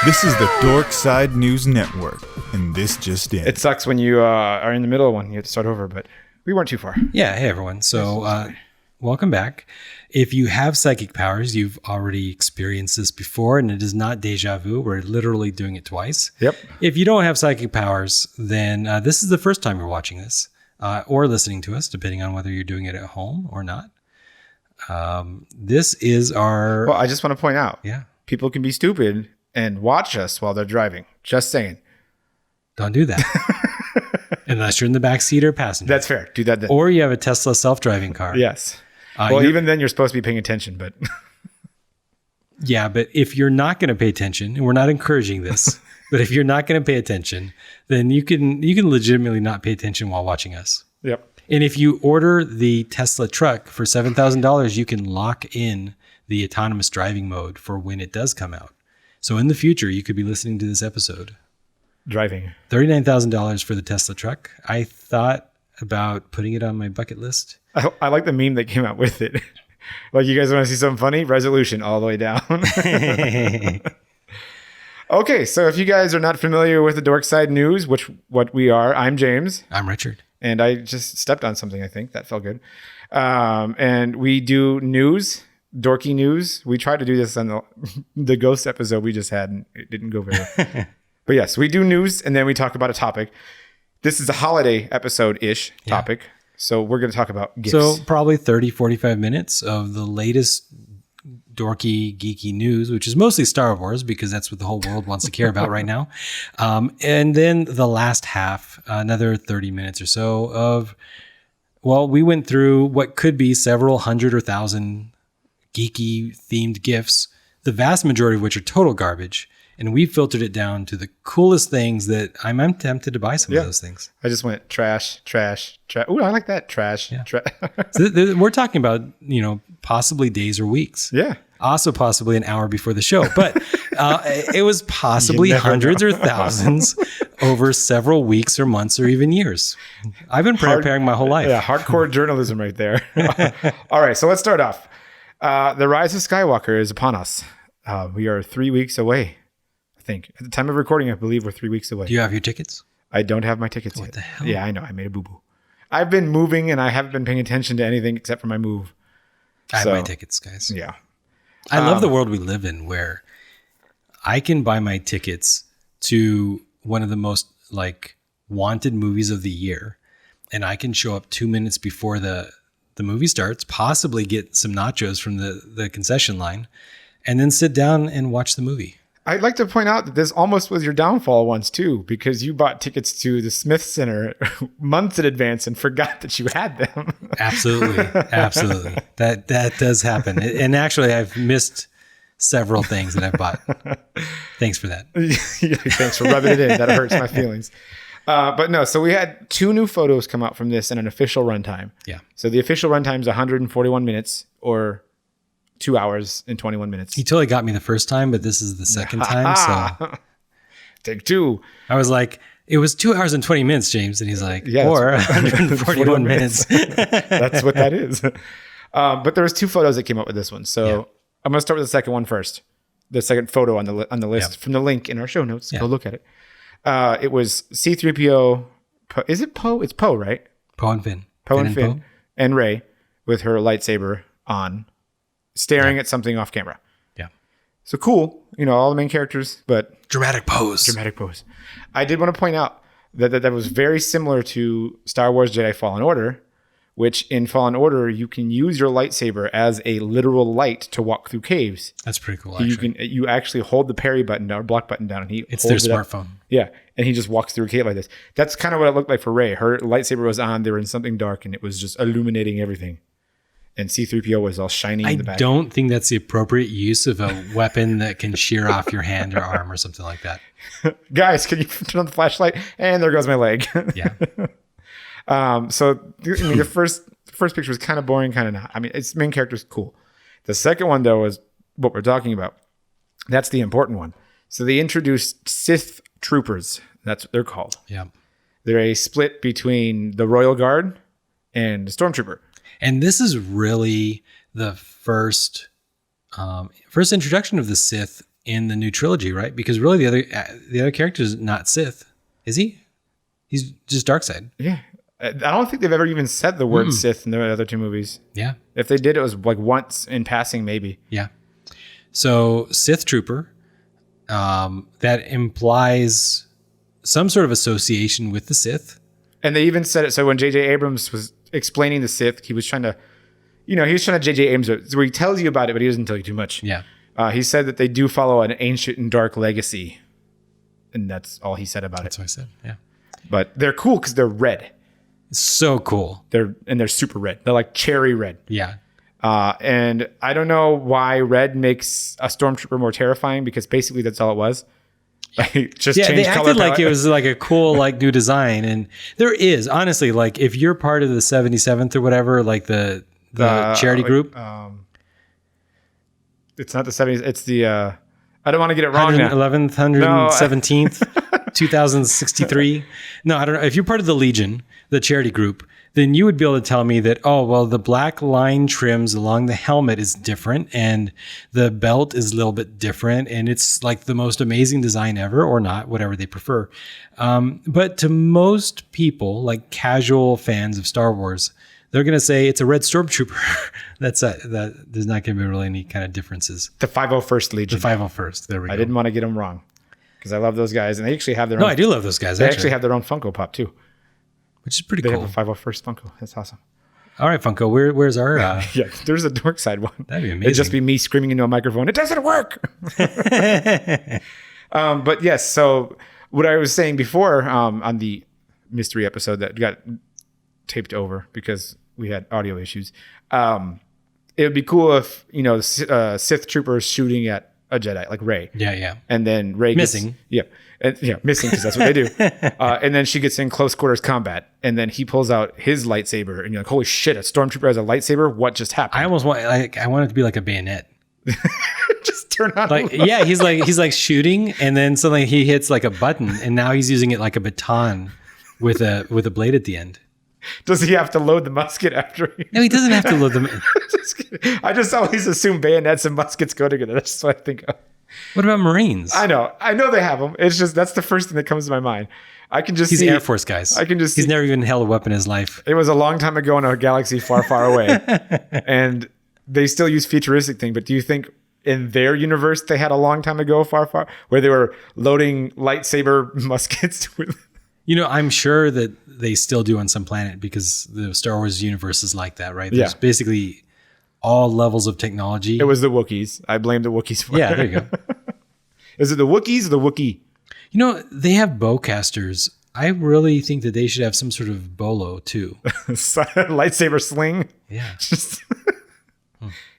This is the Dork Side News Network, and this just in. It sucks when you are in the middle of one. You have to start over, but we weren't too far. Yeah, hey everyone. So welcome back. If you have psychic powers, you've already experienced this before, and it is not deja vu. We're literally doing it twice. Yep. If you don't have psychic powers, then this is the first time you're watching this or listening to us, depending on whether you're doing it at home or not. This is our... Well, I just want to point out, Yeah. people can be stupid and watch us while they're driving. Just saying. Don't do that. Unless you're in the back seat or passenger. That's fair. Do that then. Or you have a Tesla self-driving car. Yes. Well, you're- even then, you're supposed to be paying attention, but... Yeah, but if you're not going to pay attention, and we're not encouraging this, but if you're not going to pay attention, then you can legitimately not pay attention while watching us. Yep. And if you order the Tesla truck for $7,000, you can lock in the autonomous driving mode for when it does come out. So in the future, you could be listening to this episode. Driving. $39,000 for the Tesla truck. I thought about putting it on my bucket list. I like the meme that came out with it. Like, you guys want to see something funny? Resolution all the way down. Okay, so if you guys are not familiar with the Dork Side News, what we are, I'm James. I'm Richard. And I just stepped on something, I think. That felt good. And we do news, dorky news. We tried to do this on the Ghost episode we just had, and it didn't go very well. But yes, we do news, and then we talk about a topic. This is a holiday episode-ish topic. So we're going to talk about gifts. So probably 30, 45 minutes of the latest dorky, geeky news, which is mostly Star Wars because that's what the whole world wants to care about right now. And then the last half, another 30 minutes or so of, well, we went through what could be several hundred or thousand geeky themed gifts, the vast majority of which are total garbage. And we filtered it down to the coolest things that I'm tempted to buy some of those things. I just went trash, trash, trash. Ooh, I like that. Trash. Yeah. Trash. So we're talking about, possibly days or weeks. Yeah. Also possibly an hour before the show. But it was possibly hundreds or thousands over several weeks or months or even years. I've been preparing my whole life. Yeah, hardcore journalism right there. All right, so let's start off. The Rise of Skywalker is upon us. We are 3 weeks away. I think at the time of recording, I believe we're 3 weeks away. Do you have your tickets? I don't have my tickets yet. What the hell? Yeah, I know. I made a boo-boo. I've been moving and I haven't been paying attention to anything except for my move. I have my tickets, guys. Yeah. I love the world we live in where I can buy my tickets to one of the most wanted movies of the year. And I can show up 2 minutes before the movie starts, possibly get some nachos from the concession line, and then sit down and watch the movie. I'd like to point out that this almost was your downfall once too, because you bought tickets to the Smith Center months in advance and forgot that you had them. Absolutely. Absolutely. That does happen. And actually, I've missed several things that I've bought. Thanks for that. Thanks for rubbing it in. That hurts my feelings. But no, so we had 2 new photos come out from this and an official runtime. Yeah. So the official runtime is 141 minutes or 2 hours and 21 minutes. He totally got me the first time, but this is the second time. So Take 2. I was like, it was 2 hours and 20 minutes, James. And he's like, Yeah, or 141 minutes. That's what that is. But there was 2 photos that came up with this one. So Yeah. I'm going to start with the second one first. The second photo on the list from the link in our show notes. Yeah. Go look at it. It was C-3PO. Is it Poe? It's Poe, right? Poe and Finn. Poe and Finn. And Rey with her lightsaber on, staring at something off camera. Yeah. So cool. All the main characters, but Dramatic pose. dramatic pose. I did want to point out that was very similar to Star Wars Jedi Fallen Order, which in Fallen Order, you can use your lightsaber as a literal light to walk through caves. That's pretty cool, actually. You actually hold the parry button down or block button down, and It's their holds it up. smartphone. Yeah, and he just walks through a cave like this. That's kind of what it looked like for Rey. Her lightsaber was on. They were in something dark, and it was just illuminating everything. And C-3PO was all shiny in the back. I don't think that's the appropriate use of a weapon that can shear off your hand or arm or something like that. Guys, can you turn on the flashlight? And there goes my leg. Yeah. So the first picture was kind of boring, kind of not. I mean, its main character is cool. The second one, though, is what we're talking about. That's the important one. So they introduced Sith troopers. That's what they're called. Yeah. They're a split between the Royal Guard and the Stormtrooper. And this is really the first introduction of the Sith in the new trilogy, right? Because really the other character is not Sith, is he? He's just Darkseid. Yeah. I don't think they've ever even said the word Sith in the other two movies. Yeah. If they did, it was like once in passing, maybe. Yeah. So Sith Trooper, that implies some sort of association with the Sith. And they even said it. So when J.J. Abrams was explaining the Sith, he was trying to J.J. Abrams it, where he tells you about it, but he doesn't tell you too much. Yeah. He said that they do follow an ancient and dark legacy. And that's all he said about That's it. what I said. Yeah. But they're cool because they're red. It's so cool. They're super red. They're like cherry red. Yeah. And I don't know why red makes a stormtrooper more terrifying, because basically that's all it was. Like, just Yeah, change they color acted like palette. it was like a cool like new design, and there is honestly like if you're part of the 77th or whatever, like the charity group. It's not the 70s. It's the I don't want to get it wrong now. 111th, 117th, 2063. No, I don't know. If you're part of the Legion, the charity group, then you would be able to tell me that, oh, well, the black line trims along the helmet is different and the belt is a little bit different and it's like the most amazing design ever, or not, whatever they prefer. But to most people, like casual fans of Star Wars, they're going to say it's a red stormtrooper. That there's not going to be really any kind of differences. The 501st The Legion. 501st. There we go. I didn't want to get them wrong because I love those guys, and they actually have their No, own. I do love those guys. They actually have their own Funko Pop too. which is pretty They cool. have a 501st Funko. That's awesome. All right, Funko, where's our? Yeah, there's a dark side one. That'd be It'd just amazing. be me screaming into a microphone. It doesn't work. But yes, so what I was saying before on the mystery episode that got taped over because we had audio issues. It would be cool if, Sith troopers shooting at a Jedi like Rey. Yeah. And then Rey Missing. Missing because that's what they do. And then she gets in close quarters combat, and then he pulls out his lightsaber, and you're like, "Holy shit! A stormtrooper has a lightsaber! What just happened?" I almost want I want it to be like a bayonet. Just turn on. Like yeah, he's like shooting, and then suddenly he hits like a button, and now he's using it like a baton with a blade at the end. Does he have to load the musket after? No, he doesn't have to load them. Just kidding. I just always assume bayonets and muskets go together. That's just what I think of. What about Marines? I know they have them. It's just that's the first thing that comes to my mind. I can just He's see Air Force guys. I can just He's see, never even held a weapon in his life. it was a long time ago in a galaxy far, far away, and they still use futuristic thing. But do you think in their universe they had a long time ago, far, far, where they were loading lightsaber muskets with? I'm sure that they still do on some planet because the Star Wars universe is like that, right? There's Yeah. basically all levels of technology. It was the Wookiees. I blame the Wookiees for Yeah, it. there you go. Is it the Wookiees or the Wookiee? They have bowcasters. I really think that they should have some sort of bolo too. Lightsaber sling. Yeah. Just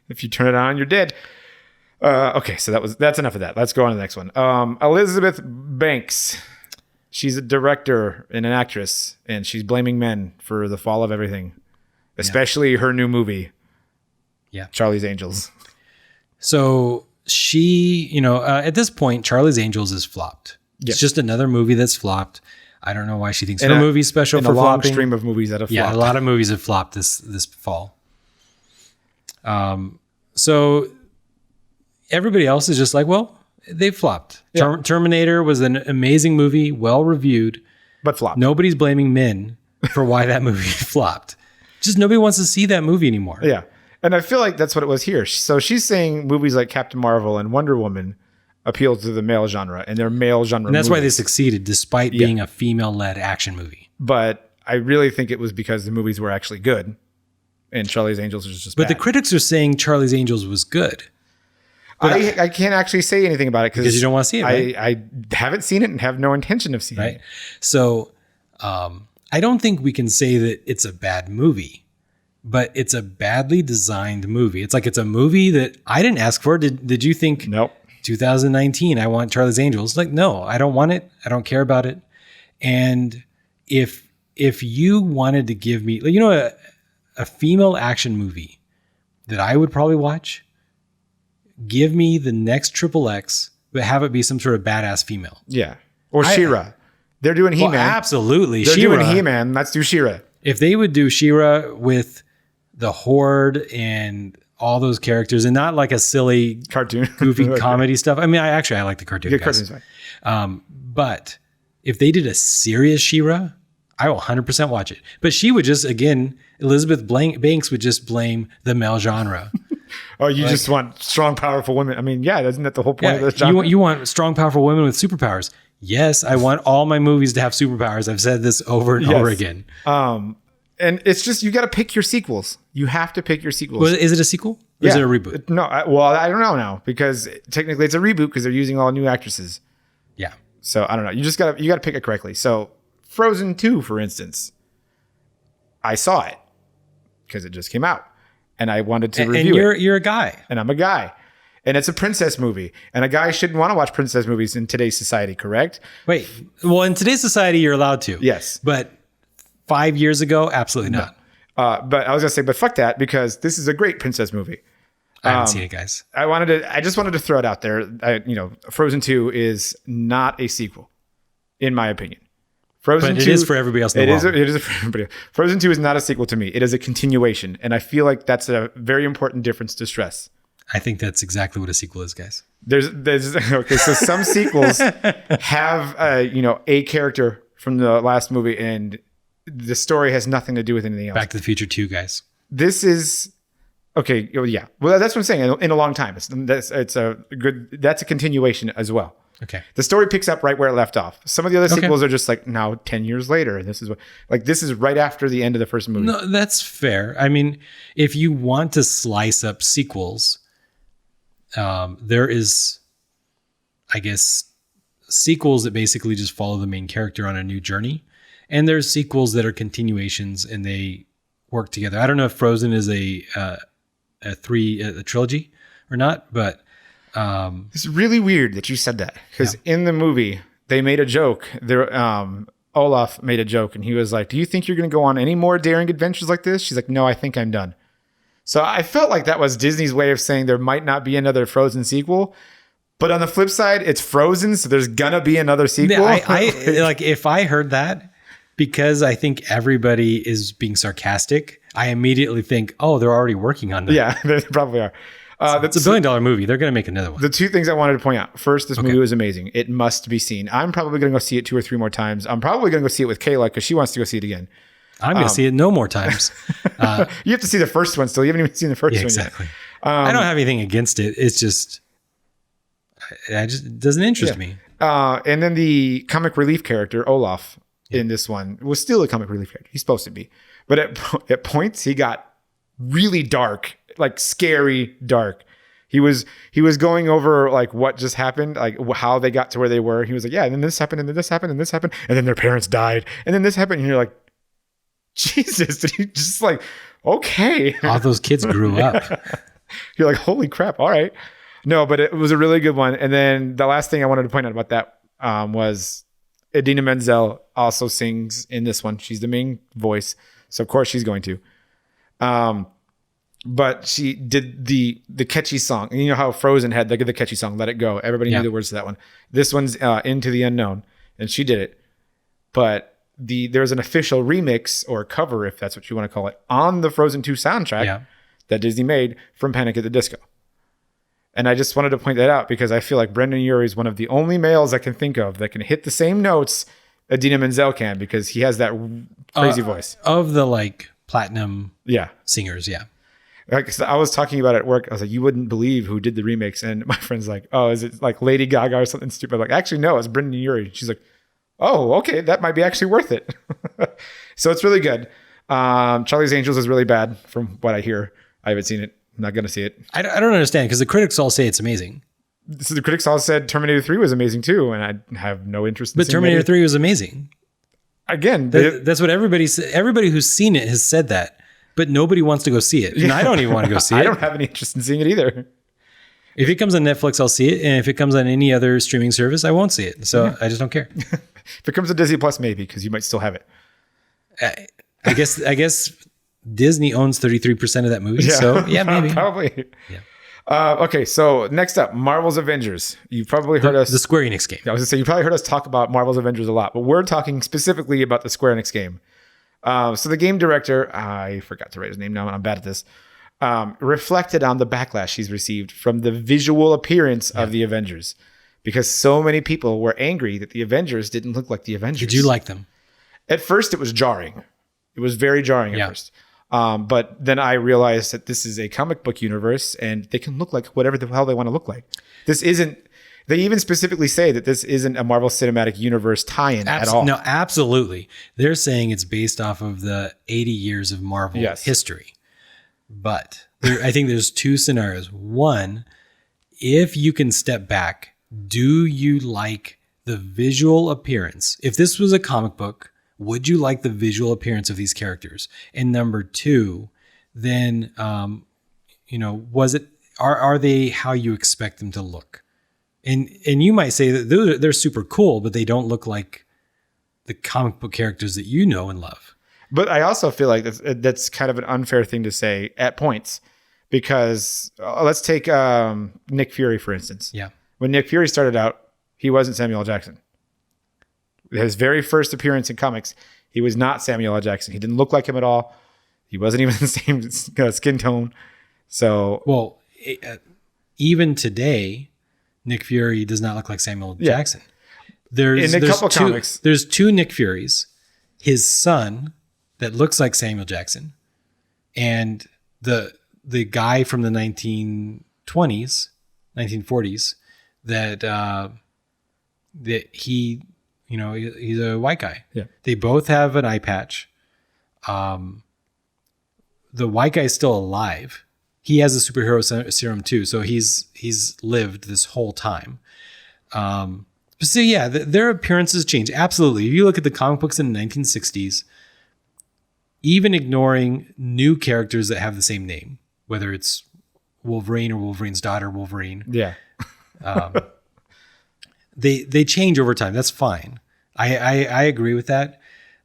if you turn it on, you're dead. Okay, so that's enough of that. Let's go on to the next one. Elizabeth Banks. She's a director and an actress, and she's blaming men for the fall of everything, especially her new movie. Yeah. Charlie's Angels. So she, at this point, Charlie's Angels is flopped. Yeah. It's just another movie that's flopped. I don't know why she thinks And her a- movie's special And for a long flopping. stream of movies that have Yeah, flopped. a lot of movies have flopped this fall. So everybody else is just like, well, they flopped. Yeah. Terminator was an amazing movie, well reviewed. but flopped. Nobody's blaming men for why that movie flopped. Just nobody wants to see that movie anymore. Yeah. And I feel like that's what it was here. So she's saying movies like Captain Marvel and Wonder Woman appeal to the male genre, and they're male genre And that's why they movies. succeeded despite being a female-led action movie. But I really think it was because the movies were actually good, and Charlie's Angels was just But the bad. critics are saying Charlie's Angels was good. I can't actually say anything about it Because you don't wanna see it, right? I haven't seen it and have no intention of seeing Right? it. So I don't think we can say that it's a bad movie, but it's a badly designed movie. It's like it's a movie that I didn't ask for. Did you think Nope. 2019, I want Charlie's Angels? Like, no, I don't want it. I don't care about it. And if you wanted to give me, a female action movie that I would probably watch, give me the next XXX, but have it be some sort of badass female. Yeah. Or She-Ra. They're doing He-Man. Well, absolutely. They're She-Ra. doing He-Man. Let's do She-Ra. If they would do She-Ra with the Horde and all those characters and not like a silly Cartoon. goofy comedy stuff. I mean, I like the cartoon. Yeah, guys. cartoon's fine. But if they did a serious She-Ra, I will 100% watch it. But she would just, again, Elizabeth Banks would just blame the male genre. Oh, you just want strong, powerful women. I mean, yeah, isn't that the whole point of this genre? You want strong, powerful women with superpowers. Yes, I want all my movies to have superpowers. I've said this over and over again. And it's just, you got to pick your sequels. You have to pick your sequels. Well, is it a sequel? Or is it a reboot? No, I don't know now because technically it's a reboot because they're using all new actresses. Yeah. So I don't know. You got to pick it correctly. So Frozen 2, for instance, I saw it because it just came out and I wanted to review it. And you're a guy. And I'm a guy. And it's a princess movie. And a guy shouldn't want to watch princess movies in today's society, correct? Wait. Well, in today's society, you're allowed to. Yes. But 5 years ago, absolutely not. But I was going to say, but fuck that, because this is a great princess movie. I haven't seen it, guys. I just wanted to throw it out there. Frozen 2 is not a sequel, in my opinion. Frozen but 2 is for everybody else in the world. It is for everybody. Frozen 2 is not a sequel to me. It is a continuation. And I feel like that's a very important difference to stress. I think that's exactly what a sequel is, guys. There's okay, so some sequels have a character from the last movie and the story has nothing to do with anything else. Back to the Future 2, guys. This is okay. Yeah. Well, that's what I'm saying. In a long time, that's a continuation as well. Okay. The story picks up right where it left off. Some of the other sequels are just like now 10 years later. This is right after the end of the first movie. No, that's fair. I mean, if you want to slice up sequels, there is, I guess, sequels that basically just follow the main character on a new journey. And there's sequels that are continuations and they work together. I don't know if Frozen is a trilogy or not, but it's really weird that you said that because in the movie they made a joke. Olaf made a joke and he was like, "Do you think you're going to go on any more daring adventures like this?" She's like, "No, I think I'm done." So I felt like that was Disney's way of saying there might not be another Frozen sequel. But on the flip side, it's Frozen, so there's gonna be another sequel. I like if I heard that. Because I think everybody is being sarcastic, I immediately think, oh, they're already working on that. Yeah, they probably are. It's $1 billion movie. They're going to make another one. The two things I wanted to point out. First, this movie was amazing. It must be seen. I'm probably going to go see it 2 or 3 more times. I'm probably going to go see it with Kayla because she wants to go see it again. I'm going to see it no more times. You have to see the first one still. You haven't even seen the first one exactly. yet. I don't have anything against it. It's just, it doesn't interest me. And then the comic relief character, Olaf, in this one was still a comic relief character. He's supposed to be. But at points, he got really dark, like scary dark. He was going over like what just happened, like how they got to where they were. He was like, yeah, and then this happened, and then this happened, and this happened, and then their parents died, and then this happened. And you're like, Jesus, did he just like, okay. All those kids grew up. You're like, holy crap. All right. No, but it was a really good one. And then the last thing I wanted to point out about that was Idina Menzel also sings in this one. She's the main voice. So of course she's going to. But she did the catchy song. And you know how Frozen had the catchy song, Let It Go. Everybody knew the words to that one. This one's Into the Unknown. And she did it. But there's an official remix or cover, if that's what you want to call it, on the Frozen 2 soundtrack that Disney made from Panic at the Disco. And I just wanted to point that out because I feel like Brendan Urie is one of the only males I can think of that can hit the same notes Idina Menzel can because he has that crazy voice. Of the like platinum singers, Like, I was talking about it at work. I was like, you wouldn't believe who did the remix. And my friend's like, oh, is it like Lady Gaga or something stupid? I'm like, actually, no, it's Brendan Urie. She's like, oh, okay, that might be actually worth it. So it's really good. Charlie's Angels is really bad from what I hear. I haven't seen it. I'm not going to see it. I don't understand because the critics all say it's amazing. So the critics all said Terminator 3 was amazing too, and I have no interest in But Terminator 3 was amazing. Again, that's what everybody who's seen it has said that, but nobody wants to go see it. And I don't even want to go see it. I don't have any interest in seeing it either. If it comes on Netflix, I'll see it. And if it comes on any other streaming service, I won't see it. So I just don't care. If it comes to Disney Plus, maybe, because you might still have it. I guess Disney owns 33% of that movie. Yeah, so yeah, maybe. Probably. Yeah. Okay, so next up, Marvel's Avengers. You've probably heard us... The Square Enix game. I was going to say, you probably heard us talk about Marvel's Avengers a lot, but we're talking specifically about the Square Enix game. So the game director, I forgot to write his name now, and I'm bad at this. reflected on the backlash he's received from the visual appearance of the Avengers, because so many people were angry that the Avengers didn't look like the Avengers. Did you like them? At first, it was jarring. It was very jarring at first. But then I realized that this is a comic book universe and they can look like whatever the hell they want to look like. This isn't, they even specifically say that this isn't a Marvel Cinematic Universe tie-in at all. No, absolutely. They're saying it's based off of the 80 years of Marvel history. But I think there's two scenarios. One, if you can step back, do you like the visual appearance? If this was a comic book, would you like the visual appearance of these characters? And number two, then, are they how you expect them to look? And you might say that they're super cool, but they don't look like the comic book characters that you know and love. But I also feel like that's kind of an unfair thing to say at points, because let's take Nick Fury, for instance. Yeah. When Nick Fury started out, he wasn't Samuel L. Jackson. His very first appearance in comics, he was not Samuel L. Jackson. He didn't look like him at all. He wasn't even the same skin tone. So, well, even today, Nick Fury does not look like Samuel L. Jackson. There's comics, there's two Nick Furies. His son that looks like Samuel Jackson, and the guy from the 1920s, 1940s that he. He's a white guy. Yeah. They both have an eye patch. The white guy's still alive. He has a superhero serum too. So he's lived this whole time. But so yeah, their appearances change. Absolutely. If you look at the comic books in the 1960s, even ignoring new characters that have the same name, whether it's Wolverine or Wolverine's daughter, Wolverine. Yeah. They change over time. That's fine. I agree with that.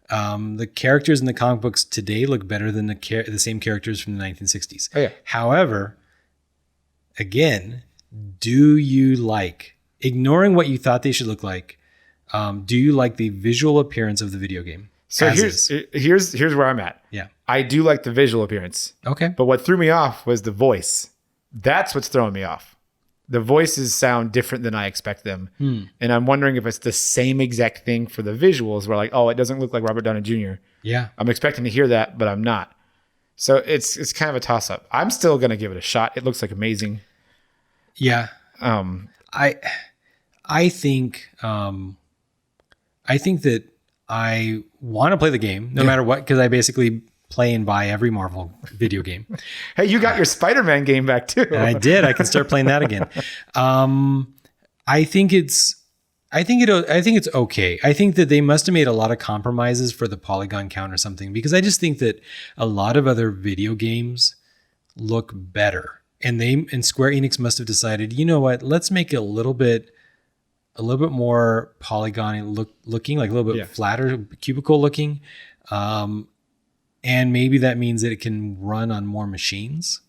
The characters in the comic books today look better than the same characters from the 1960s. Oh, yeah. However, again, do you like, ignoring what you thought they should look like, do you like the visual appearance of the video game? So here's where I'm at. Yeah. I do like the visual appearance. Okay. But what threw me off was the voice. That's what's throwing me off. The voices sound different than I expect them. And I'm wondering if it's the same exact thing for the visuals where like, oh, it doesn't look like Robert Downey Jr. Yeah. I'm expecting to hear that, but I'm not. So it's kind of a toss up. I'm still going to give it a shot. It looks like amazing. Yeah. I think that I want to play the game no matter what, because I basically play and buy every Marvel video game. Hey, you got your Spider-Man game back too. And I did. I can start playing that again. I think it's okay. I think that they must have made a lot of compromises for the polygon count or something, because I just think that a lot of other video games look better. And Square Enix must have decided, you know what, let's make it a little bit more polygon looking, like a little bit flatter, cubicle looking. And maybe that means that it can run on more machines.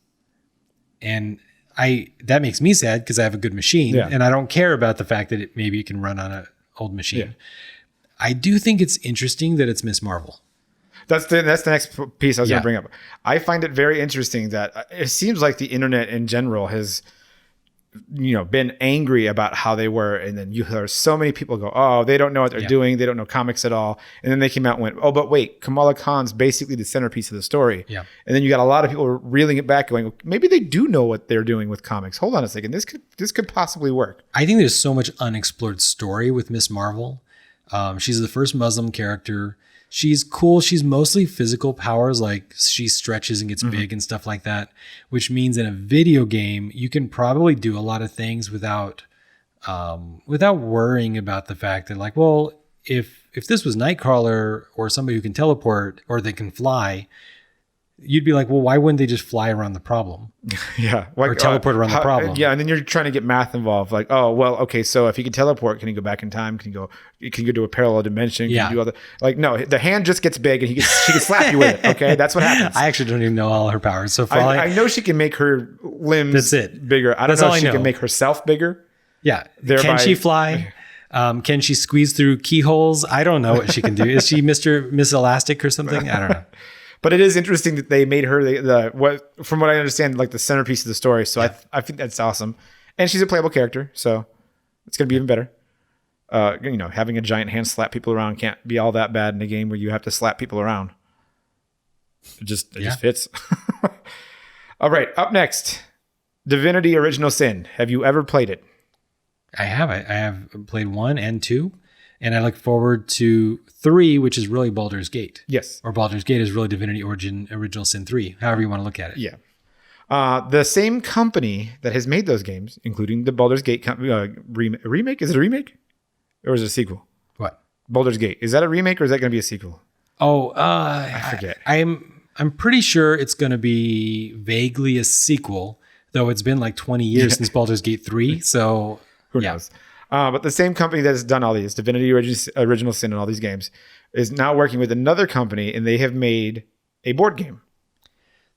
And that makes me sad because I have a good machine and I don't care about the fact that maybe it can run on an old machine. Yeah. I do think it's interesting that it's Miss Marvel. That's the next piece I was going to bring up. I find it very interesting that it seems like the internet in general has, been angry about how they were. And then you hear so many people go, oh, they don't know what they're doing. They don't know comics at all. And then they came out and went, oh, but wait, Kamala Khan's basically the centerpiece of the story. Yeah. And then you got a lot of people reeling it back going, maybe they do know what they're doing with comics. Hold on a second. This could possibly work. I think there's so much unexplored story with Miss Marvel. She's the first Muslim character. She's cool. She's mostly physical powers, like she stretches and gets big and stuff like that, which means in a video game, you can probably do a lot of things without worrying about the fact that, like, well, if this was Nightcrawler or somebody who can teleport or they can fly, you'd be like, well, why wouldn't they just fly around the problem? Yeah. Or teleport around the problem. Yeah. And then you're trying to get math involved. Like, oh, well, okay. So if he can teleport, can he go back in time? Can he go to a parallel dimension? Can he do all no, the hand just gets big and she can slap you with it. Okay. That's what happens. I actually don't even know all her powers. So far, I know she can make her limbs bigger. I don't know if she can make herself bigger. Yeah. Can she fly? Can she squeeze through keyholes? I don't know what she can do. Is she Miss Elastic or something? I don't know. But it is interesting that they made her from what I understand, like the centerpiece of the story. So I think that's awesome. And she's a playable character, so it's going to be even better. Having a giant hand slap people around can't be all that bad in a game where you have to slap people around. It just fits. All right, up next, Divinity Original Sin. Have you ever played it? I have. I have played 1 and 2, and I look forward to 3, which is really Baldur's Gate. Yes. Or Baldur's Gate is really Divinity Original Sin 3, however you want to look at it. Yeah. The same company that has made those games, including the Baldur's Gate remake. Is it a remake? Or is it a sequel? What? Baldur's Gate. Is that a remake or is that going to be a sequel? Oh, I forget. I'm pretty sure it's going to be vaguely a sequel, though it's been like 20 years since Baldur's Gate 3. So who knows? But the same company that has done all these, Divinity Original Sin and all these games, is now working with another company, and they have made a board game.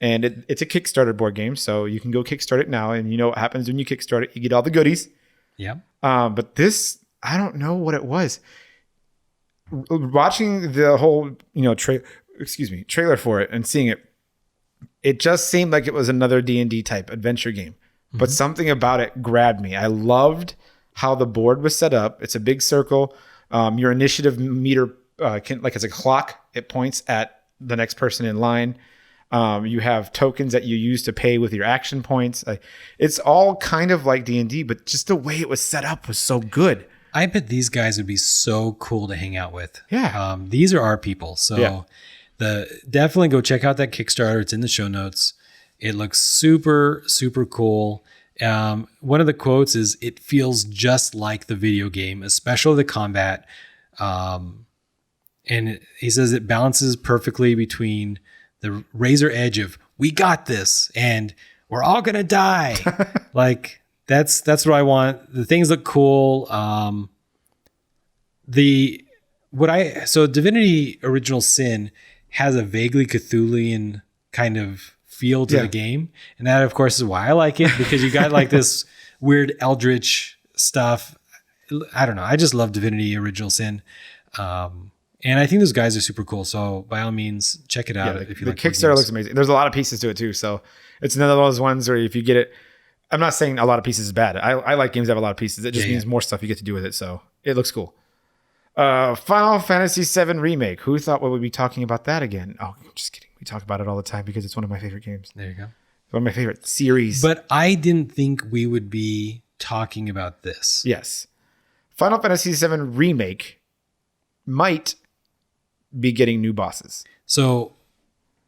And it's a Kickstarter board game, so you can go kickstart it now. And you know what happens when you kickstart it? You get all the goodies. Yeah. But this, I don't know what it was. Watching the whole, trailer for it and seeing it, it just seemed like it was another D&D type adventure game. Mm-hmm. But something about it grabbed me. I loved how the board was set up. It's a big circle. Your initiative meter, it's a clock. It points at the next person in line. You have tokens that you use to pay with your action points. It's all kind of like D&D, but just the way it was set up was so good. I bet these guys would be so cool to hang out with. Yeah. These are our people. So definitely go check out that Kickstarter. It's in the show notes. It looks super, super cool. One of the quotes is, "It feels just like the video game, especially the combat." And he says it balances perfectly between the razor edge of "we got this" and "we're all gonna die." Like that's what I want. The things look cool. Divinity Original Sin has a vaguely Cthulhian kind of feel to the game, and that of course is why I like it, because you got like this weird eldritch stuff. I don't know. I just love Divinity Original Sin. And I think those guys are super cool. So by all means, check it out. If you like the Kickstarter looks amazing. There's a lot of pieces to it too. So it's another one of those ones where if you get it, I'm not saying a lot of pieces is bad. I like games that have a lot of pieces. It just means more stuff you get to do with it. So it looks cool. Final Fantasy VII Remake. Who thought we would be talking about that again? Oh, I'm just kidding. We talk about it all the time because it's one of my favorite games. There you go. It's one of my favorite series. But I didn't think we would be talking about this. Yes. Final Fantasy VII Remake might be getting new bosses. So,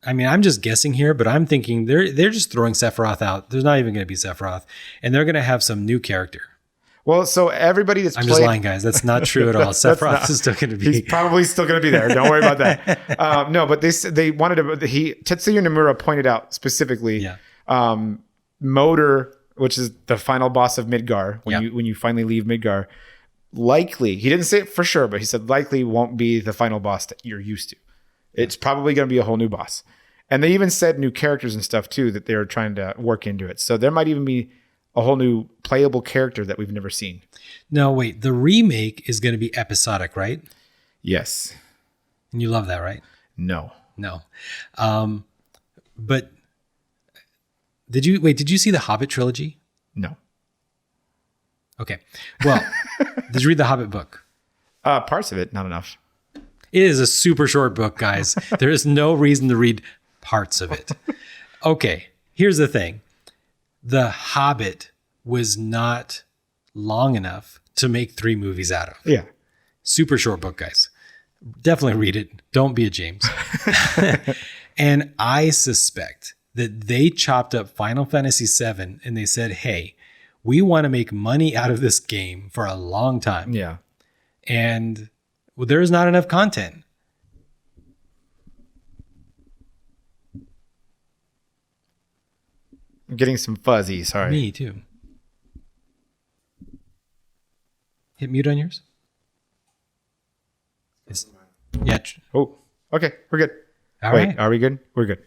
I mean, I'm just guessing here, but I'm thinking they're just throwing Sephiroth out. There's not even going to be Sephiroth, and they're going to have some new character. Well, so everybody that's I'm just lying, guys. That's not true at all. Sephiroth is still going to be. He's probably still going to be there. Don't worry about that. No, but they wanted to. Tetsuya Nomura pointed out specifically, Motor, which is the final boss of Midgar, when you finally leave Midgar, likely, he didn't say it for sure, but he said likely won't be the final boss that you're used to. It's probably going to be a whole new boss. And they even said new characters and stuff too that they're trying to work into it. So there might even be a whole new playable character that we've never seen. No, wait. The remake is going to be episodic, right? Yes. And you love that, right? No. But did you see the Hobbit trilogy? No. Okay. Well, did you read the Hobbit book? Parts of it, not enough. It is a super short book, guys. There is no reason to read parts of it. Okay. Here's the thing. The Hobbit was not long enough to make 3 movies out of. Yeah. Super short book, guys. Definitely read it. Don't be a James. And I suspect that they chopped up Final Fantasy VII and they said, hey, we want to make money out of this game for a long time. Yeah. And there's not enough content. I'm getting some fuzzy. Sorry. Me too. Hit mute on yours. Yeah. Oh, okay. We're good. All Wait, right. Are we good? We're good.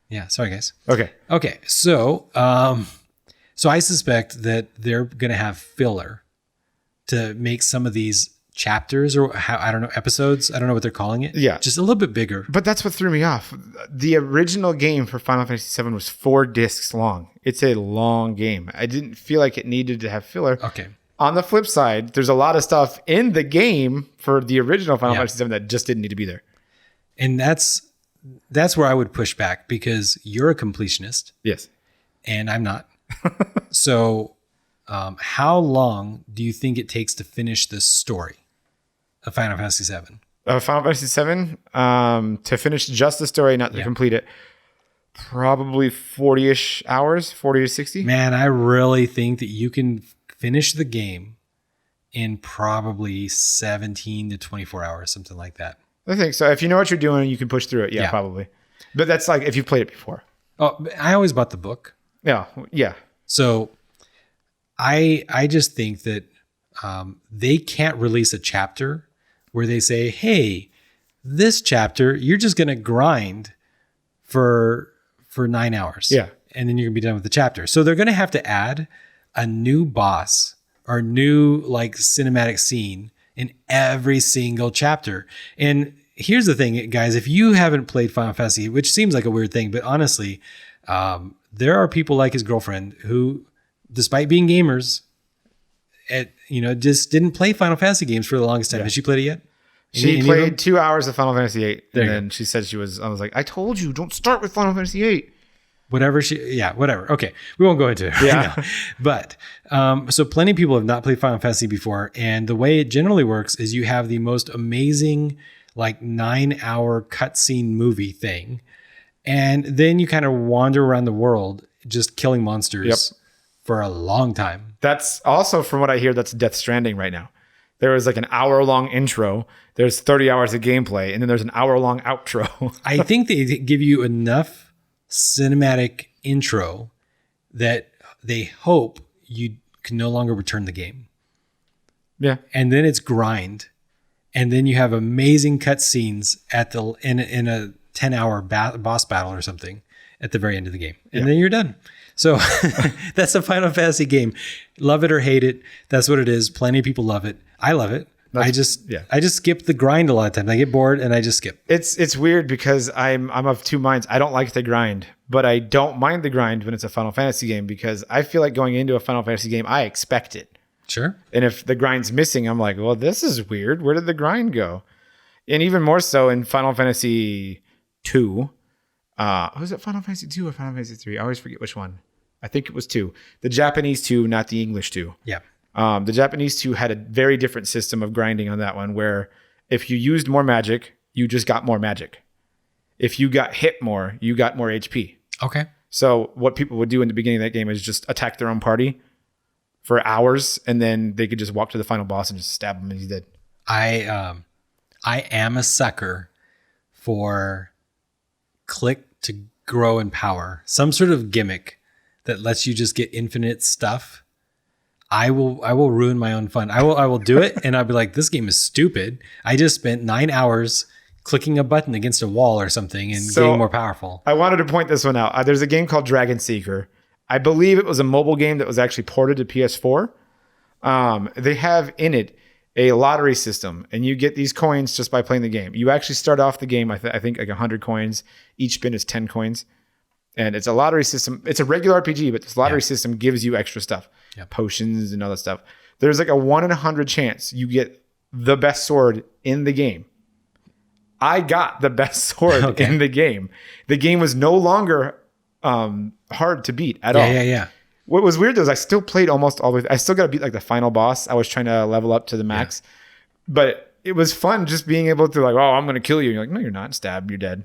Yeah. Sorry, guys. Okay. So, so I suspect that they're going to have filler to make some of these chapters or how, I don't know, episodes. I don't know what they're calling it. Yeah. Just a little bit bigger. But that's what threw me off. The original game for Final Fantasy VII was 4 discs long. It's a long game. I didn't feel like it needed to have filler. Okay. On the flip side, there's a lot of stuff in the game for the original Final Fantasy VII that just didn't need to be there. And that's where I would push back because you're a completionist. Yes. And I'm not. So how long do you think it takes to finish this story of Final Fantasy VII? Final Fantasy VII, to finish just the story, not to complete it, probably 40-ish hours, 40 to 60. Man, I really think that you can finish the game in probably 17 to 24 hours, something like that. I think so. If you know what you're doing, you can push through it. Yeah, probably. But that's like if you've played it before. Oh, I always bought the book. Yeah. So I just think that they can't release a chapter where they say, hey, this chapter, you're just going to grind for 9 hours. Yeah. And then you're going to be done with the chapter. So they're going to have to add a new boss or new like cinematic scene in every single chapter. And here's the thing, guys, if you haven't played Final Fantasy, which seems like a weird thing, but honestly, there are people like his girlfriend who, despite being gamers, just didn't play Final Fantasy games for the longest time. Has she played it yet? She played 2 hours of Final Fantasy VIII. And then go. she said I was like, I told you, don't start with Final Fantasy VIII. Whatever. Okay. We won't go into it right now. But so plenty of people have not played Final Fantasy before. And the way it generally works is you have the most amazing, like 9-hour cutscene movie thing. And then you kind of wander around the world just killing monsters for a long time. That's also, from what I hear, that's Death Stranding right now. There was like an hour-long intro. There's 30 hours of gameplay. And then there's an hour-long outro. I think they give you enough cinematic intro that they hope you can no longer return the game. Yeah. And then it's grind. And then you have amazing cutscenes in a 10-hour boss battle or something at the very end of the game. And then you're done. So that's a Final Fantasy game. Love it or hate it. That's what it is. Plenty of people love it. I love it. I just skip the grind a lot of times. I get bored and I just skip. It's weird because I'm of two minds. I don't like the grind, but I don't mind the grind when it's a Final Fantasy game because I feel like going into a Final Fantasy game, I expect it. Sure. And if the grind's missing, I'm like, well, this is weird. Where did the grind go? And even more so in Final Fantasy 2. Was it Final Fantasy 2 or Final Fantasy 3? I always forget which one. I think it was 2. The Japanese 2, not the English 2. Yeah. The Japanese 2 had a very different system of grinding on that one, where if you used more magic, you just got more magic. If you got hit more, you got more HP. Okay. So what people would do in the beginning of that game is just attack their own party for hours, and then they could just walk to the final boss and just stab him and he's dead. I am a sucker for click to grow in power. Some sort of gimmick that lets you just get infinite stuff. I will ruin my own fun. I will do it and I'll be like, this game is stupid. I just spent 9 hours clicking a button against a wall or something and getting more powerful. I wanted to point this one out. There's a game called Dragon Seeker. I believe it was a mobile game that was actually ported to PS4. They have in it a lottery system, and you get these coins just by playing the game. You actually start off the game, I think like 100 coins. Each spin is 10 coins. And it's a lottery system. It's a regular RPG, but this lottery system gives you extra stuff. Potions and other stuff. There's like a 1 in 100 chance you get the best sword in the game. I got the best sword in the game. The game was no longer hard to beat at all. Yeah. What was weird though is I still played almost all the way. I still got to beat like the final boss. I was trying to level up to the max. But it was fun just being able to like, oh, I'm going to kill you. And you're like, no, you're not. Stab, you're dead.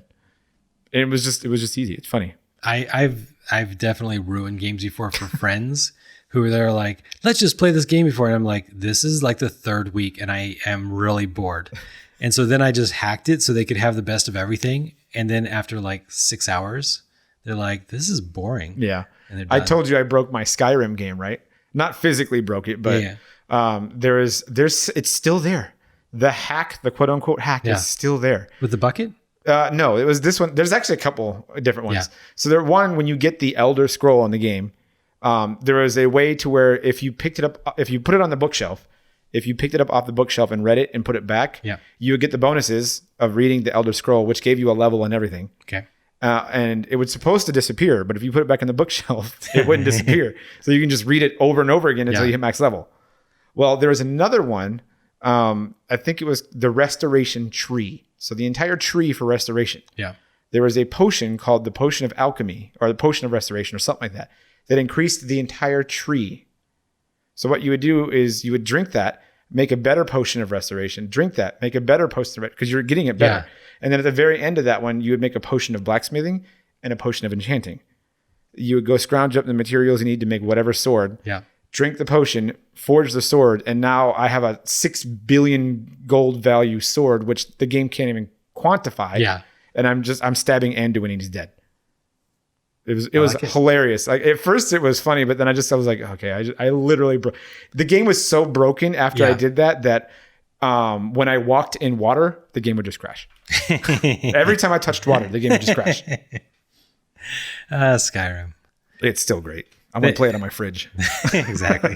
And it was just easy. It's funny. I've definitely ruined games before for friends who are there like, let's just play this game before. And I'm like, this is like the third week and I am really bored. And so then I just hacked it so they could have the best of everything. And then after like 6 hours, they're like, this is boring. Yeah. And I told you I broke my Skyrim game, right? Not physically broke it, but it's still there. The hack, the quote unquote hack is still there. With the bucket? No, it was this one. There's actually a couple different ones. Yeah. So when you get the Elder Scroll in the game, there is a way to where if you picked it up, if you put it on the bookshelf if you picked it up off the bookshelf and read it and put it back, you would get the bonuses of reading the Elder Scroll, which gave you a level and everything. Okay. And it was supposed to disappear, but if you put it back in the bookshelf, it wouldn't disappear. So you can just read it over and over again until you hit max level. Well, there was another one. I think it was the Restoration Tree. So the entire tree for restoration. Yeah. There was a potion called the Potion of Alchemy or the Potion of Restoration or something like that increased the entire tree. So what you would do is you would drink that, make a better potion of restoration, drink that, make a better potion of because you're getting it better. Yeah. And then at the very end of that one, you would make a potion of blacksmithing and a potion of enchanting. You would go scrounge up the materials you need to make whatever sword. Yeah. Drink the potion, forge the sword, and now I have a 6 billion gold value sword, which the game can't even quantify. Yeah. And I'm stabbing Anduin and he's dead. It was hilarious. Like at first it was funny, but then I was like, okay, I literally the game was so broken after I did that when I walked in water, the game would just crash. Every time I touched water, the game would just crash. Skyrim. It's still great. I'm going to play it on my fridge. Exactly.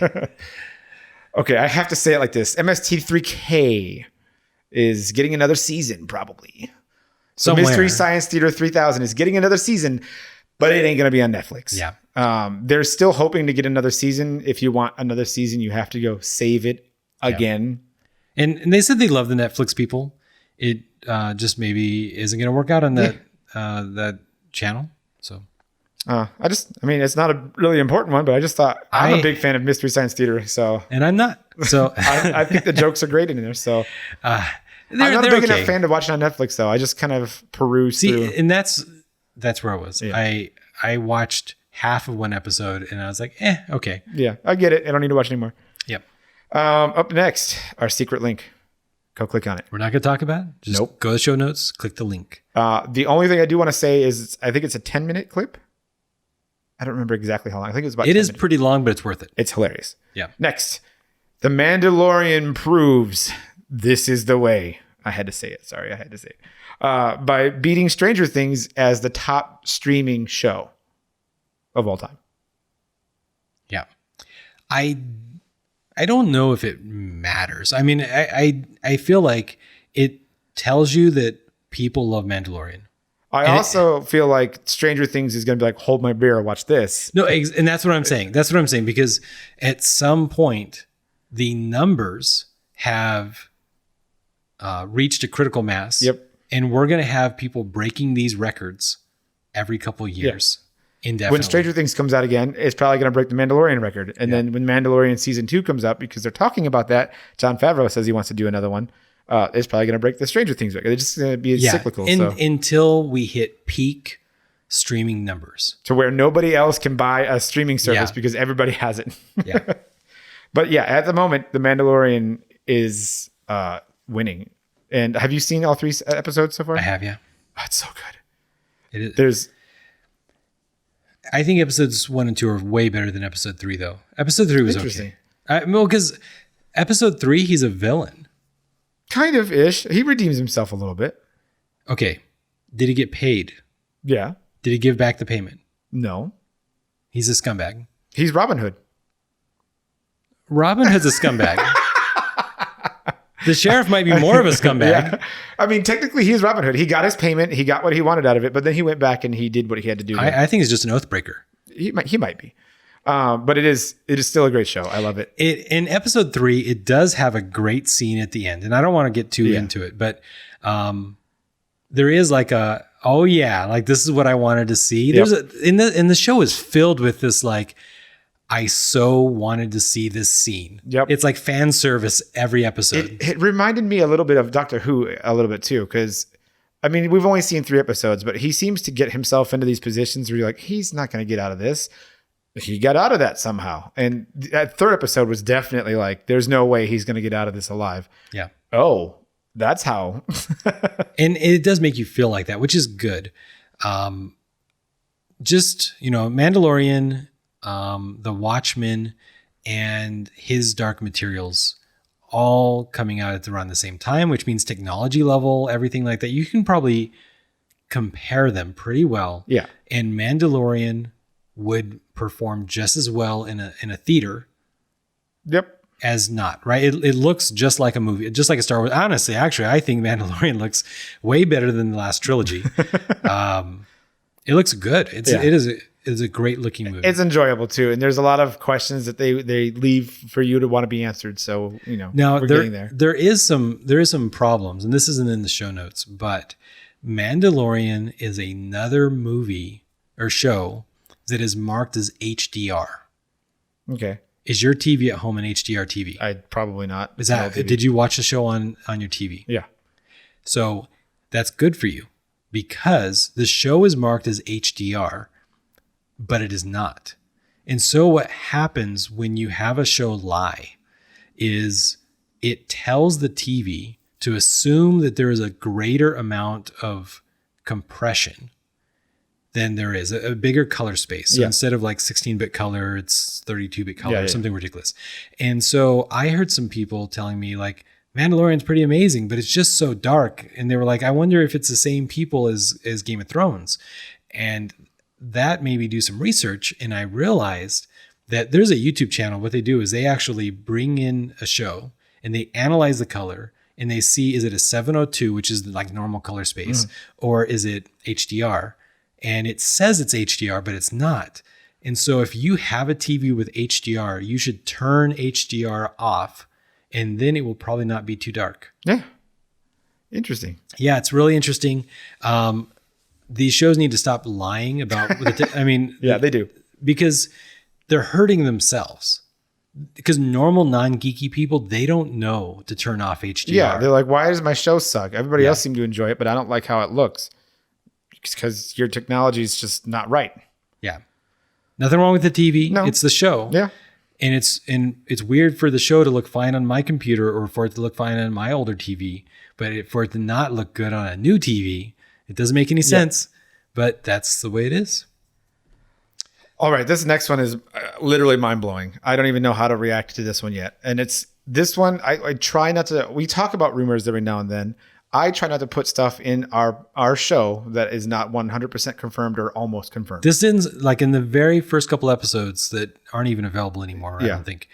Okay, I have to say it like this. MST3K is getting another season, probably. So Mystery Science Theater 3000 is getting another season, but it ain't going to be on Netflix. Yeah. They're still hoping to get another season. If you want another season, you have to go save it again. Yeah. And they said they love the Netflix people. It just maybe isn't going to work out on that that channel. So it's not a really important one, but I just thought I'm a big fan of Mystery Science Theater. So, and I'm not. So I think the jokes are great in there. So I'm not a big enough fan to watch it on Netflix, though. I just kind of peruse through. And that's where I was. Yeah. I watched half of one episode and I was like, okay. Yeah, I get it. I don't need to watch anymore. Yep. Up next, our secret link. Go click on it. We're not going to talk about it? Just go to the show notes, click the link. The only thing I do want to say is I think it's a 10-minute clip. I don't remember exactly how long. I think it was about 10 minutes. Pretty long, but it's worth it. It's hilarious. Yeah. Next, The Mandalorian proves this is the way. I had to say it. Sorry, I had to say it. By beating Stranger Things as the top streaming show of all time. Yeah. I don't know if it matters. I mean, I feel like it tells you that people love Mandalorian. I also feel like Stranger Things is going to be like, hold my beer, watch this. No, and that's what I'm saying. That's what I'm saying, because at some point, the numbers have reached a critical mass. Yep. And we're going to have people breaking these records every couple of years. Yeah. Indefinitely. When Stranger Things comes out again, it's probably going to break the Mandalorian record. And then when Mandalorian season 2 comes up, because they're talking about that, Jon Favreau says he wants to do another one. It's probably going to break the Stranger Things record. It's just going to be cyclical. Until we hit peak streaming numbers. To where nobody else can buy a streaming service because everybody has it. Yeah. But at the moment, The Mandalorian is winning. And have you seen all 3 episodes so far? I have, yeah. Oh, it's so good. It is. I think episodes 1 and 2 are way better than episode 3, though. Episode 3 was okay. Because episode 3, he's a villain. Kind of ish. He redeems himself a little bit. Okay. Did he get paid? Yeah. Did he give back the payment? No. He's a scumbag. He's Robin Hood. Robin Hood's a scumbag. The sheriff might be more of a scumbag. Yeah. I mean, technically, he's Robin Hood. He got his payment. He got what he wanted out of it. But then he went back and he did what he had to do. I think he's just an oath breaker. He might be. But it is still a great show. I love it. In episode 3, it does have a great scene at the end. And I don't want to get too into it. But there is like this is what I wanted to see. Yep. And the show is filled with this like, I so wanted to see this scene. Yep. It's like fan service every episode. It reminded me a little bit of Doctor Who a little bit too, because I mean, we've only seen 3 episodes, but he seems to get himself into these positions where you're like, he's not going to get out of this. He got out of that somehow. And that 3rd episode was definitely like, there's no way he's going to get out of this alive. Yeah. Oh, that's how. And it does make you feel like that, which is good. Mandalorian, The Watchmen, and his Dark Materials all coming out at around the same time, which means technology level, everything like that. You can probably compare them pretty well. Yeah. And Mandalorian would perform just as well in a theater. Yep. as not, right? It looks just like a movie, just like a Star Wars. Honestly, actually, I think Mandalorian looks way better than the last trilogy. It looks good. It is a great looking movie. It's enjoyable too, and there's a lot of questions that they leave for you to want to be answered. So now we're getting there. There is some problems, and this isn't in the show notes, but Mandalorian is another movie or show that is marked as HDR. Okay. Is your TV at home an HDR TV? Probably not. Is that? Did you watch the show on your TV? Yeah. So that's good for you because the show is marked as HDR, but it is not. And so what happens when you have a show lie is it tells the TV to assume that there is a greater amount of compression than there is, a bigger color space. So instead of like 16-bit color, it's 32-bit color or something ridiculous. And so I heard some people telling me like, Mandalorian's pretty amazing, but it's just so dark. And they were like, I wonder if it's the same people as Game of Thrones. And that made me do some research. And I realized that there's a YouTube channel. What they do is they actually bring in a show and they analyze the color and they see, is it a 702, which is like normal color space, or is it HDR? And it says it's HDR, but it's not. And so if you have a TV with HDR, you should turn HDR off, and then it will probably not be too dark. Yeah. Interesting. Yeah, it's really interesting. These shows need to stop lying about yeah, they do. Because they're hurting themselves. Because normal non-geeky people, they don't know to turn off HDR. Yeah, they're like, why does my show suck? Everybody else seems to enjoy it, but I don't like how it looks. Because your technology is just not right. Yeah. Nothing wrong with the TV. No. It's the show. Yeah. And it's weird for the show to look fine on my computer or for it to look fine on my older TV, but for it to not look good on a new TV, it doesn't make any sense, but that's the way it is. All right. This next one is literally mind blowing. I don't even know how to react to this one yet. And it's this one. I try not to, we talk about rumors every now and then. I try not to put stuff in our show that is not 100% confirmed or almost confirmed. This ends like in the very first couple episodes that aren't even available anymore. I don't think.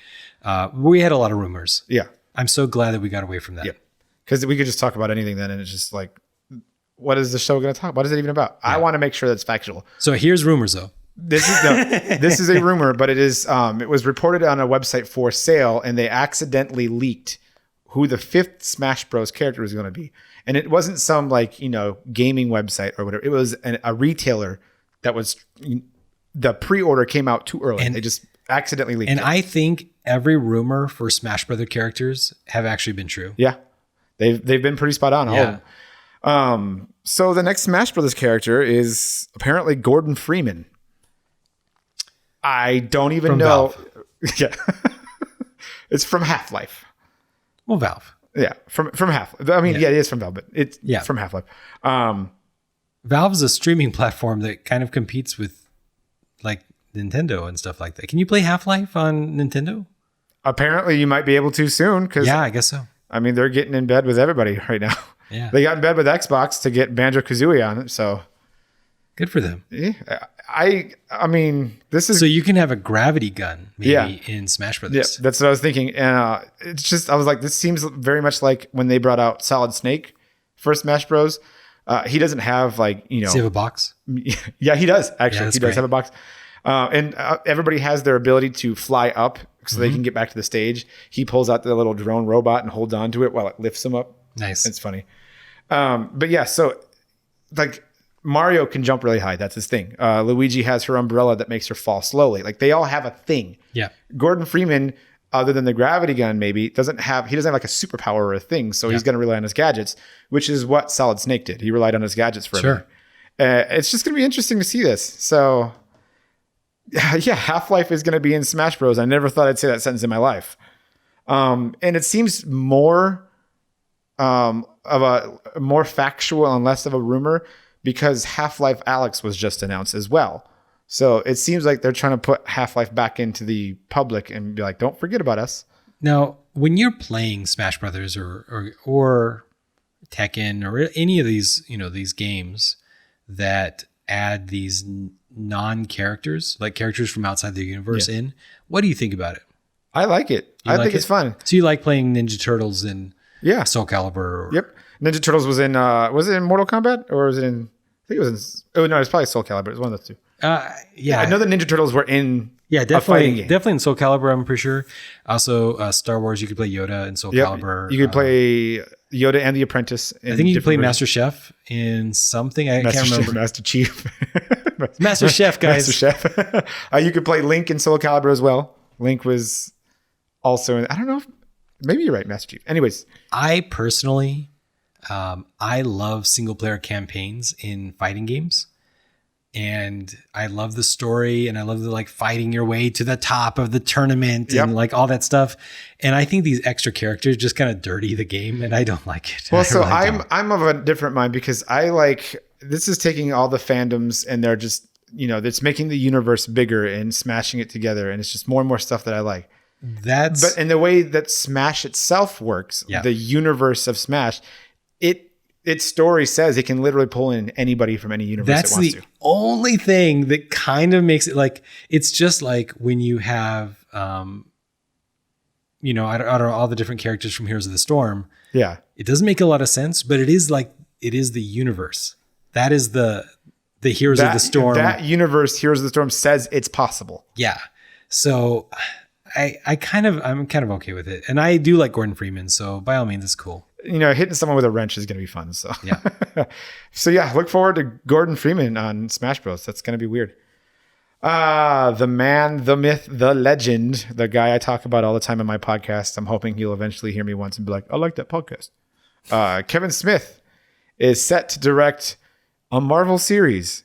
We had a lot of rumors. Yeah. I'm so glad that we got away from that. Yeah. Because we could just talk about anything then. And it's just like, what is the show going to talk about? What is it even about? Yeah. I want to make sure that's factual. So here's rumors though. This is a rumor, but it is, it was reported on a website for sale and they accidentally leaked who the 5th Smash Bros character was going to be. And it wasn't some gaming website or whatever. It was a retailer that was, the pre-order came out too early. And they just accidentally leaked it. And I think every rumor for Smash Brother characters have actually been true. Yeah. They've been pretty spot on. Yeah. So the next Smash Brothers character is apparently Gordon Freeman. I don't even know. Valve. Yeah. It's from Half-Life. Well, Valve. Yeah, from Half-Life. I mean, it is from Valve, but it's from Half-Life. Valve is a streaming platform that kind of competes with like Nintendo and stuff like that. Can you play Half-Life on Nintendo? Apparently, you might be able to soon. Yeah, I guess so. I mean, they're getting in bed with everybody right now. Yeah, they got in bed with Xbox to get Banjo-Kazooie on it. So good for them. Yeah, I mean, this is so you can have a gravity gun maybe in Smash Brothers. Yeah, that's what I was thinking. And it's just, I was like, this seems very much like when they brought out Solid Snake for Smash Bros. He doesn't have Does he have a box? Yeah, he does actually. Yeah, he does have a box. And everybody has their ability to fly up so they can get back to the stage. He pulls out the little drone robot and holds on to it while it lifts him up. Nice. It's funny. But yeah, so like Mario can jump really high. That's his thing. Luigi has her umbrella that makes her fall slowly. Like they all have a thing. Yeah. Gordon Freeman, other than the gravity gun, maybe doesn't have like a superpower or a thing. So he's going to rely on his gadgets, which is what Solid Snake did. He relied on his gadgets for everything. It's just going to be interesting to see this. So yeah, Half-Life is going to be in Smash Bros. I never thought I'd say that sentence in my life. And it seems more of a more factual and less of a rumor because Half-Life Alyx was just announced as well. So it seems like they're trying to put Half-Life back into the public and be like, don't forget about us. Now, when you're playing Smash Brothers or Tekken or any of these, these games that add these non-characters, like characters from outside the universe in, what do you think about it? I like it. I think it's fun. So you like playing Ninja Turtles in Yeah. Soul Calibur? Or, Yep. Ninja Turtles was it in Mortal Kombat or was it in? I think it was in. Oh no, it's probably Soul Calibur. It was one of those two. Yeah, I know the Ninja Turtles were in. Yeah, a fighting game. definitely in Soul Calibur. I'm pretty sure. Also, Star Wars. You could play Yoda in Soul Calibur. You could play Yoda and the Apprentice. I think you could play Master Chef in something. I can't remember. Master Chief. Master Chef, guys. Master Chef. You could play Link in Soul Calibur as well. Link was also in. I don't know. Maybe you're right, Master Chief. Anyways, I personally, I love single player campaigns in fighting games. And I love the story and I love the like fighting your way to the top of the tournament and like all that stuff. And I think these extra characters just kind of dirty the game and I don't like it. Well, so I'm of a different mind because I like, this is taking all the fandoms and they're just, it's making the universe bigger and smashing it together. And it's just more and more stuff that I like. But in the way that Smash itself works, the universe of Smash, its story says it can literally pull in anybody from any universe it wants to. That's the only thing that kind of makes it like, it's just like when you have, I don't know, all the different characters from Heroes of the Storm. Yeah. It doesn't make a lot of sense, but it is the universe. That is the Heroes of the Storm. That universe, Heroes of the Storm, says it's possible. Yeah. So I'm kind of okay with it. And I do like Gordon Freeman. So by all means, it's cool. Hitting someone with a wrench is going to be fun. So yeah. So yeah, look forward to Gordon Freeman on Smash Bros. That's going to be weird. The man, the myth, the legend, the guy I talk about all the time in my podcast. I'm hoping he'll eventually hear me once and be like, I like that podcast. Kevin Smith is set to direct a Marvel series.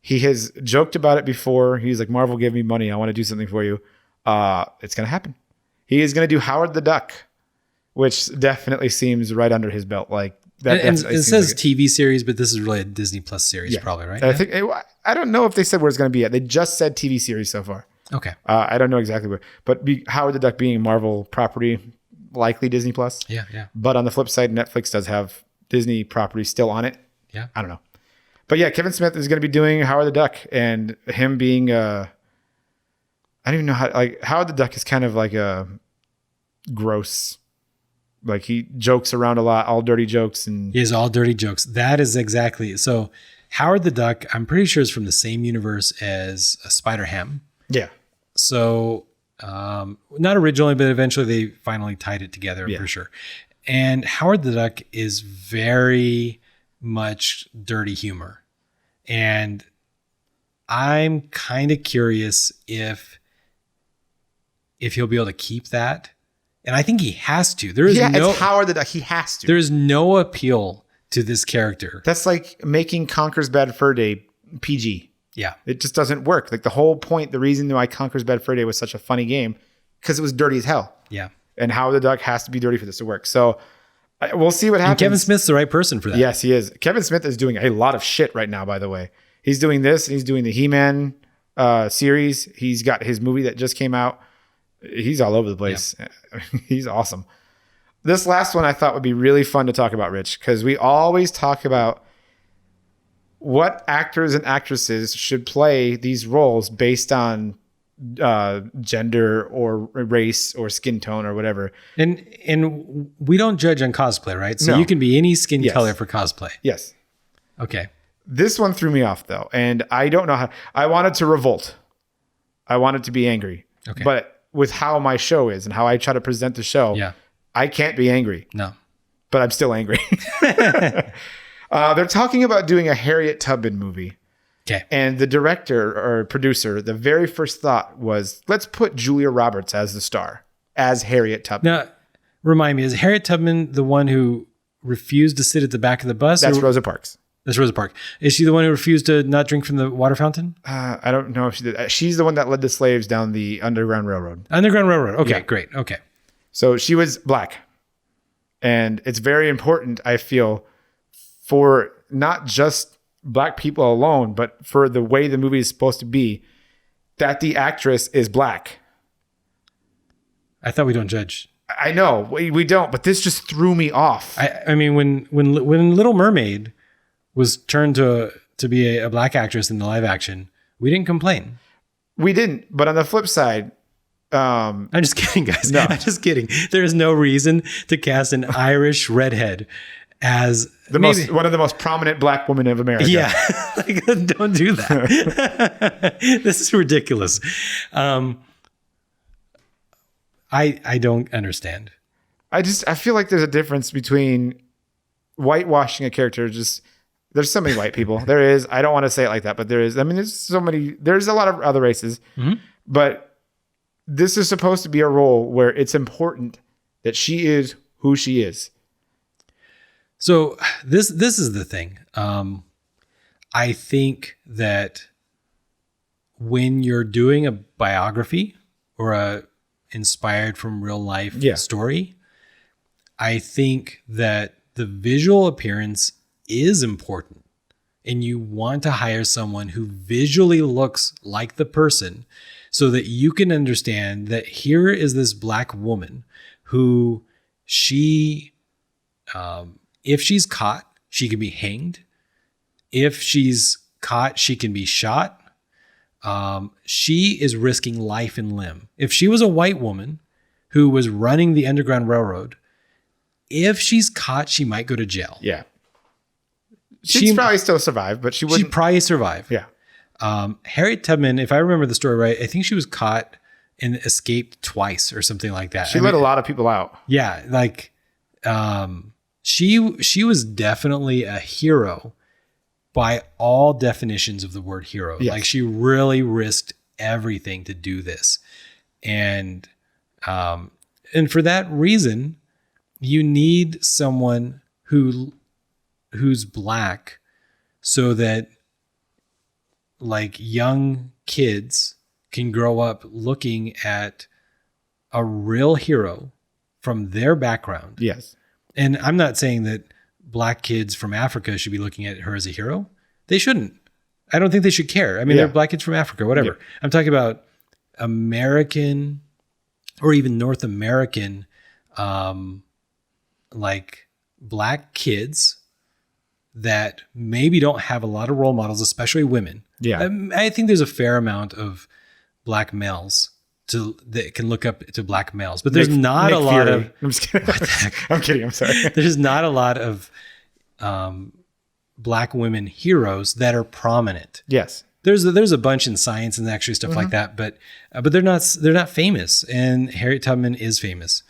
He has joked about it before. He's like, Marvel gave me money. I want to do something for you. It's going to happen. He is going to do Howard the Duck, which definitely seems right under his belt. Like that. And it says like TV series, but this is really a Disney Plus series, probably, right? I don't know if they said where it's going to be at. They just said TV series so far. Okay. I don't know exactly where, but Howard the Duck being Marvel property, likely Disney Plus. Yeah. But on the flip side, Netflix does have Disney property still on it. Yeah. I don't know. But yeah, Kevin Smith is going to be doing Howard the Duck, and him being I don't even know how. Like Howard the Duck is kind of like a gross. Like he jokes around a lot, all dirty jokes, and he has all dirty jokes. That is exactly so. Howard the Duck, I'm pretty sure, is from the same universe as Spider-Ham. Yeah. So not originally, but eventually they finally tied it together for sure. And Howard the Duck is very much dirty humor, and I'm kind of curious if he'll be able to keep that. And I think he has to. It's Howard the Duck. He has to. There is no appeal to this character. That's like making Conker's Bad Fur Day PG. Yeah. It just doesn't work. Like the whole point, the reason why Conker's Bad Fur Day was such a funny game, because it was dirty as hell. Yeah. And Howard the Duck has to be dirty for this to work. So we'll see what happens. And Kevin Smith's the right person for that. Yes, he is. Kevin Smith is doing a lot of shit right now, by the way. He's doing this, and he's doing the He-Man series. He's got his movie that just came out. He's all over the place. Yeah. He's awesome. This last one I thought would be really fun to talk about, Rich, because we always talk about what actors and actresses should play these roles based on gender or race or skin tone or whatever. And we don't judge on cosplay, right? So you can be any skin color for cosplay. Yes. Okay. This one threw me off though, and I don't know how. I wanted to revolt. I wanted to be angry. Okay. But with how my show is and how I try to present the show, I can't be angry. No. But I'm still angry. They're talking about doing a Harriet Tubman movie. Okay. And the director or producer, the very first thought was, let's put Julia Roberts as the star, as Harriet Tubman. Now, remind me, is Harriet Tubman the one who refused to sit at the back of the bus? That's Rosa Parks. That's Rosa Parks. Is she the one who refused to not drink from the water fountain? I don't know if she did. She's the one that led the slaves down the Underground Railroad. Underground Railroad. Okay, great. Okay. So she was black. And it's very important, I feel, for not just black people alone, but for the way the movie is supposed to be, that the actress is black. I thought we don't judge. I know we don't, but this just threw me off. I mean, when Little Mermaid was turned to be a black actress in the live action, we didn't complain. We didn't. But on the flip side, I'm just kidding, guys. No. I'm just kidding. There is no reason to cast an Irish redhead as one of the most prominent black women of America. Yeah, like, don't do that. This is ridiculous. I don't understand. I feel like there's a difference between whitewashing a character. There's so many white people. There is. I don't want to say it like that, but there is. I mean, there's a lot of other races, but this is supposed to be a role where it's important that she is who she is. So this is the thing. I think that when you're doing a biography or a inspired from real life story, I think that the visual appearance is important, and you want to hire someone who visually looks like the person so that you can understand that here is this black woman who if she's caught, she can be hanged. If she's caught, she can be shot. She is risking life and limb. If she was a white woman who was running the Underground Railroad, if she's caught, she might go to jail. Yeah. She'd probably still survive, but she wouldn't. She'd probably survive. Yeah. Harriet Tubman, if I remember the story right, I think she was caught and escaped twice or something like that. She let a lot of people out. Yeah. Like, she was definitely a hero by all definitions of the word hero. Yes. Like, she really risked everything to do this. And for that reason, you need someone who's black so that like young kids can grow up looking at a real hero from their background. Yes. And I'm not saying that black kids from Africa should be looking at her as a hero. They shouldn't. I don't think they should care. I mean, they're black kids from Africa, whatever. Yeah. I'm talking about American or even North American, like black kids that maybe don't have a lot of role models, especially women. Yeah. I think there's a fair amount of black males that can look up to black males, but there's not a lot of. I'm just kidding. I'm kidding. I'm sorry. There's not a lot of black women heroes that are prominent. Yes. There's a bunch in science and actually stuff like that, but they're not famous. And Harriet Tubman is famous.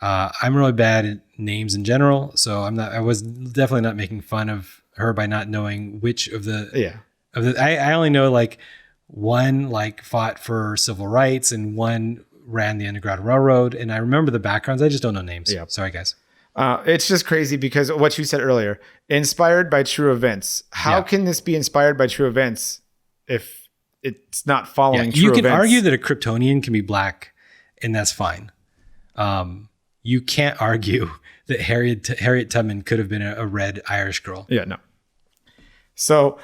I'm really bad at names in general, so I was definitely not making fun of her by not knowing which of the. I only know like one like fought for civil rights and one ran the Underground Railroad, and I remember the backgrounds. I just don't know names. Yeah. Sorry, guys. It's just crazy because what you said earlier, inspired by true events. How can this be inspired by true events if it's not following true events? You can argue that a Kryptonian can be black, and that's fine. You can't argue that Harriet Tubman could have been a red Irish girl. Yeah, no. So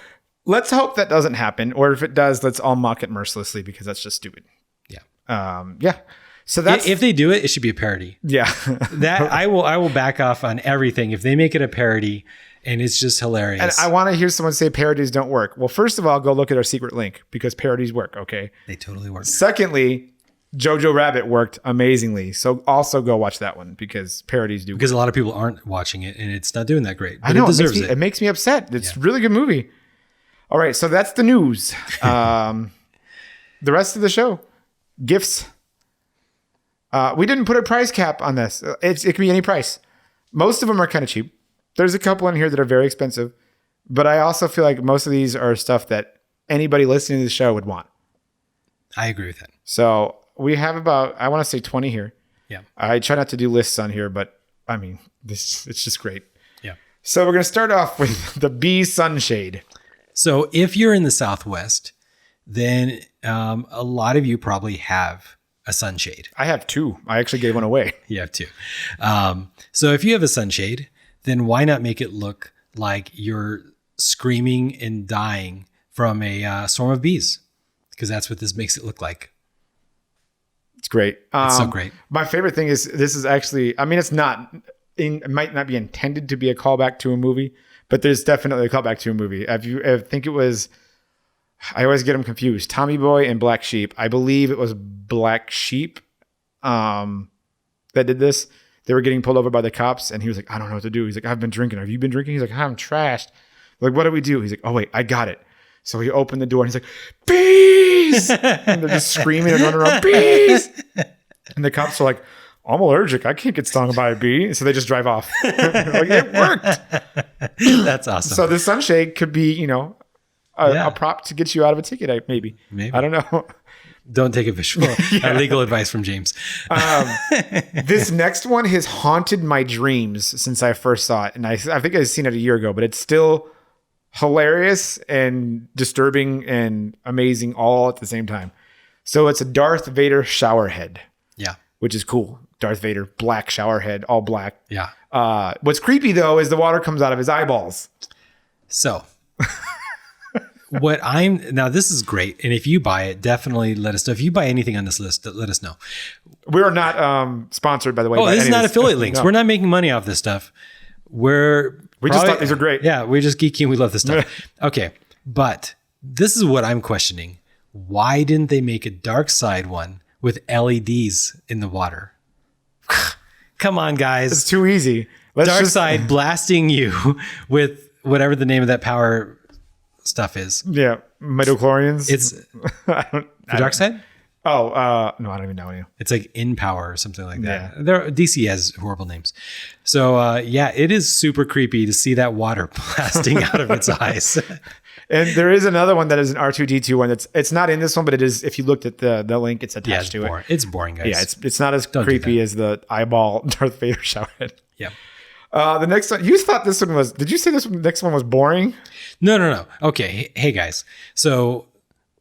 let's hope that doesn't happen, or if it does, let's all mock it mercilessly because that's just stupid. Yeah. So that's if they do it, it should be a parody. Yeah. That I will back off on everything if they make it a parody and it's just hilarious. And I want to hear someone say parodies don't work. Well, first of all, go look at our secret link because parodies work. Okay. They totally work. Secondly, Jojo Rabbit worked amazingly. So also go watch that one because parodies do. Because a lot of people aren't watching it and it's not doing that great. But I know it deserves it. It makes me upset. It's a really good movie. All right. So that's the news. The rest of the show, gifts. We didn't put a price cap on this. It can be any price. Most of them are kind of cheap. There's a couple in here that are very expensive, but I also feel like most of these are stuff that anybody listening to the show would want. I agree with that. So we have about, I want to say 20 here. Yeah. I try not to do lists on here, but I mean, it's just great. Yeah. So we're going to start off with the Bee Sunshade. So if you're in the Southwest, then a lot of you probably have a sunshade. I have two. I actually gave one away. You have two. So if you have a sunshade, then why not make it look like you're screaming and dying from a swarm of bees? Because that's what this makes it look like. It's great. It's so great. My favorite thing is this is actually, I mean, it might not be intended to be a callback to a movie, but there's definitely a callback to a movie. I think it was I always get them confused. Tommy Boy and Black Sheep. I believe it was Black Sheep that did this. They were getting pulled over by the cops, and he was like, I don't know what to do. He's like, I've been drinking. Have you been drinking? He's like, I'm trashed. Like, what do we do? He's like, oh, wait, I got it. So he opened the door, and he's like, bees! And they're just screaming and running around, bees! And the cops are like, I'm allergic. I can't get stung by a bee. So they just drive off. Like, it worked. That's awesome. So the sunshade could be, a prop to get you out of a ticket, maybe. I don't know. Don't take official legal advice from James. This next one has haunted my dreams since I first saw it. And I think I've seen it a year ago, but it's still hilarious and disturbing and amazing all at the same time. So it's a Darth Vader shower head. Yeah. Which is cool. Darth Vader, black shower head, all black. Yeah. What's creepy though is the water comes out of his eyeballs. So now this is great. And if you buy it, definitely let us know. If you buy anything on this list, let us know. We're not sponsored, by the way. Oh, this is not affiliate links. No. We're not making money off this stuff. We just thought these are great. Yeah, we're just geeky and we love this stuff. Okay. But this is what I'm questioning. Why didn't they make a dark side one with LEDs in the water? Come on, guys. It's too easy. Dark side blasting you with whatever the name of that power stuff is. Yeah. Midichlorians. It's the dark side? Oh, no, I don't even know. It's like in power or something like that. Yeah. DC has horrible names. So it is super creepy to see that water blasting out of its eyes. And there is another one that is an R2D2 one. It's not in this one, but it is. If you looked at the link, it's attached to it. It's boring, guys. Yeah, it's not as creepy as the eyeball Darth Vader shower head. Yeah. The next one, you thought this one was? Did you say this next one was boring? No. Okay, hey guys. So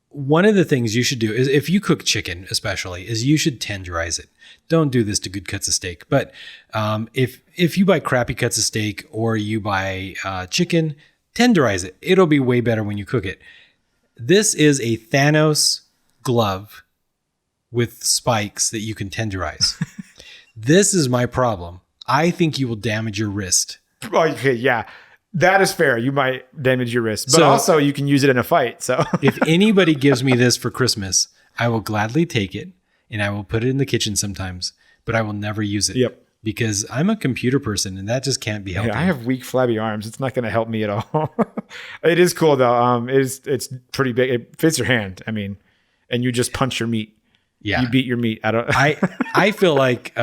one of the things you should do is, if you cook chicken, especially, is you should tenderize it. Don't do this to good cuts of steak. But if you buy crappy cuts of steak or you buy chicken, tenderize it. It'll be way better when you cook it. This is a Thanos glove with spikes that you can tenderize. This is my problem. I think you will damage your wrist. Okay, yeah. That is fair. You might damage your wrist, but also you can use it in a fight. So if anybody gives me this for Christmas, I will gladly take it and I will put it in the kitchen sometimes, but I will never use it. Yep. Because I'm a computer person and that just can't be helped. Yeah, I have weak, flabby arms. It's not going to help me at all. It is cool though. It's pretty big. It fits your hand. I mean, and you just punch your meat. Yeah. You beat your meat. I feel like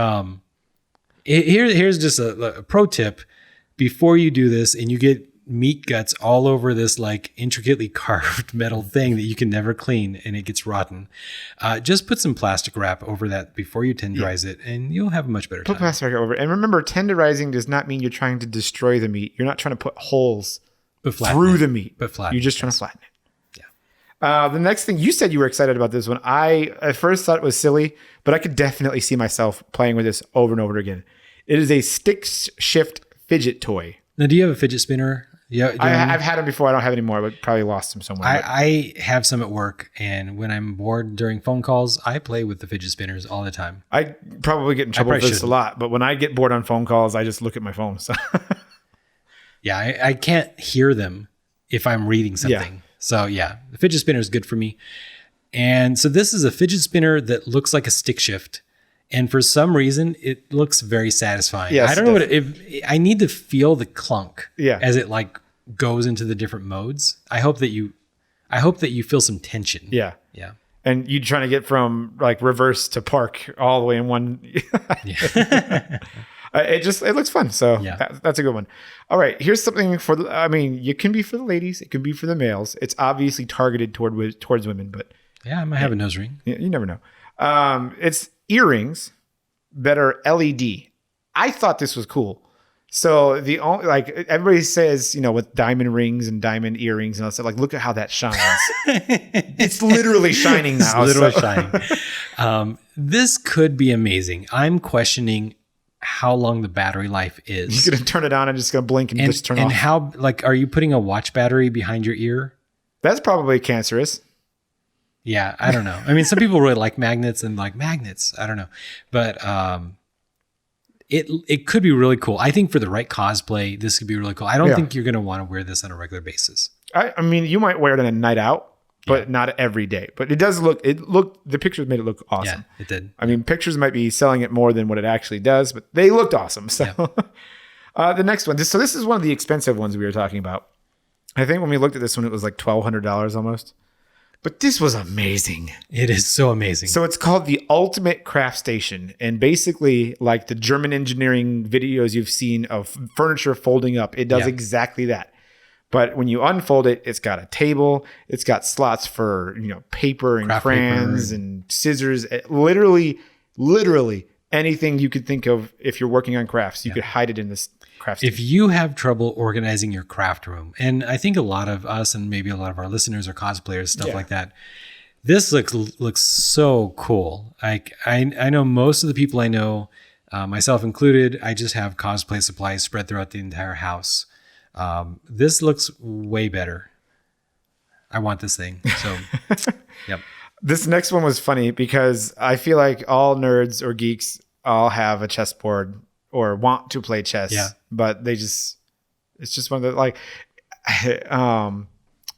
here's just a pro tip. Before you do this and you get meat guts all over this like intricately carved metal thing that you can never clean and it gets rotten, just put some plastic wrap over that before you tenderize it and you'll have a much better time. Put plastic wrap over it. And remember, tenderizing does not mean you're trying to destroy the meat. You're not trying to put holes through the meat. But flatten You're just trying to flatten it. Yeah. The next thing, you said you were excited about this one. I at first thought it was silly, but I could definitely see myself playing with this over and over again. It is a stick shift fidget toy. Now, do you have a fidget spinner? Yeah, I've had them before. I don't have any more, but probably lost them somewhere. I have some at work, and when I'm bored during phone calls, I play with the fidget spinners all the time. I probably get in trouble for this a lot, but when I get bored on phone calls, I just look at my phone. So yeah, I can't hear them if I'm reading something. Yeah. So yeah, the fidget spinner is good for me. And so this is a fidget spinner that looks like a stick shift. And for some reason, it looks very satisfying. Yes, I don't know what I need to feel the clunk as it like goes into the different modes. I hope that you feel some tension. Yeah. Yeah. And you trying to get from like reverse to park all the way in one. Yeah. It looks fun. So yeah. That's a good one. All right. Here's something it can be for the ladies. It can be for the males. It's obviously targeted towards women, but yeah, I might have a nose ring. You never know. It's earrings that are LED. I thought this was cool. So the only everybody says, with diamond rings and diamond earrings and all that stuff, look at how that shines. It's literally shining now. It's literally shining. This could be amazing. I'm questioning how long the battery life is. You're gonna turn it on and just gonna blink and just turn off. And how are you putting a watch battery behind your ear? That's probably cancerous. Yeah, I don't know. I mean, some people really like magnets and like magnets. I don't know. But it could be really cool. I think for the right cosplay, this could be really cool. I don't think you're going to want to wear this on a regular basis. I mean, you might wear it on a night out. but not every day. But it does the pictures made it look awesome. Yeah, it did. I mean, pictures might be selling it more than what it actually does, but they looked awesome. So the next one, this is one of the expensive ones we were talking about. I think when we looked at this one, it was like $1,200 almost. But this was amazing. It is so amazing. So it's called the Ultimate Craft Station. And basically, like the German engineering videos you've seen of furniture folding up, it does exactly that. But when you unfold it, it's got a table. It's got slots for, paper and Craft crayons paper. and scissors. Literally anything you could think of if you're working on crafts, you could hide it in this craft station. If you have trouble organizing your craft room, and I think a lot of us and maybe a lot of our listeners are cosplayers, stuff like that, this looks so cool. Like I know most of the people I know, myself included, I just have cosplay supplies spread throughout the entire house. This looks way better. I want this thing. So, yep. This next one was funny because I feel like all nerds or geeks all have a chessboard or want to play chess, but it's just one of the,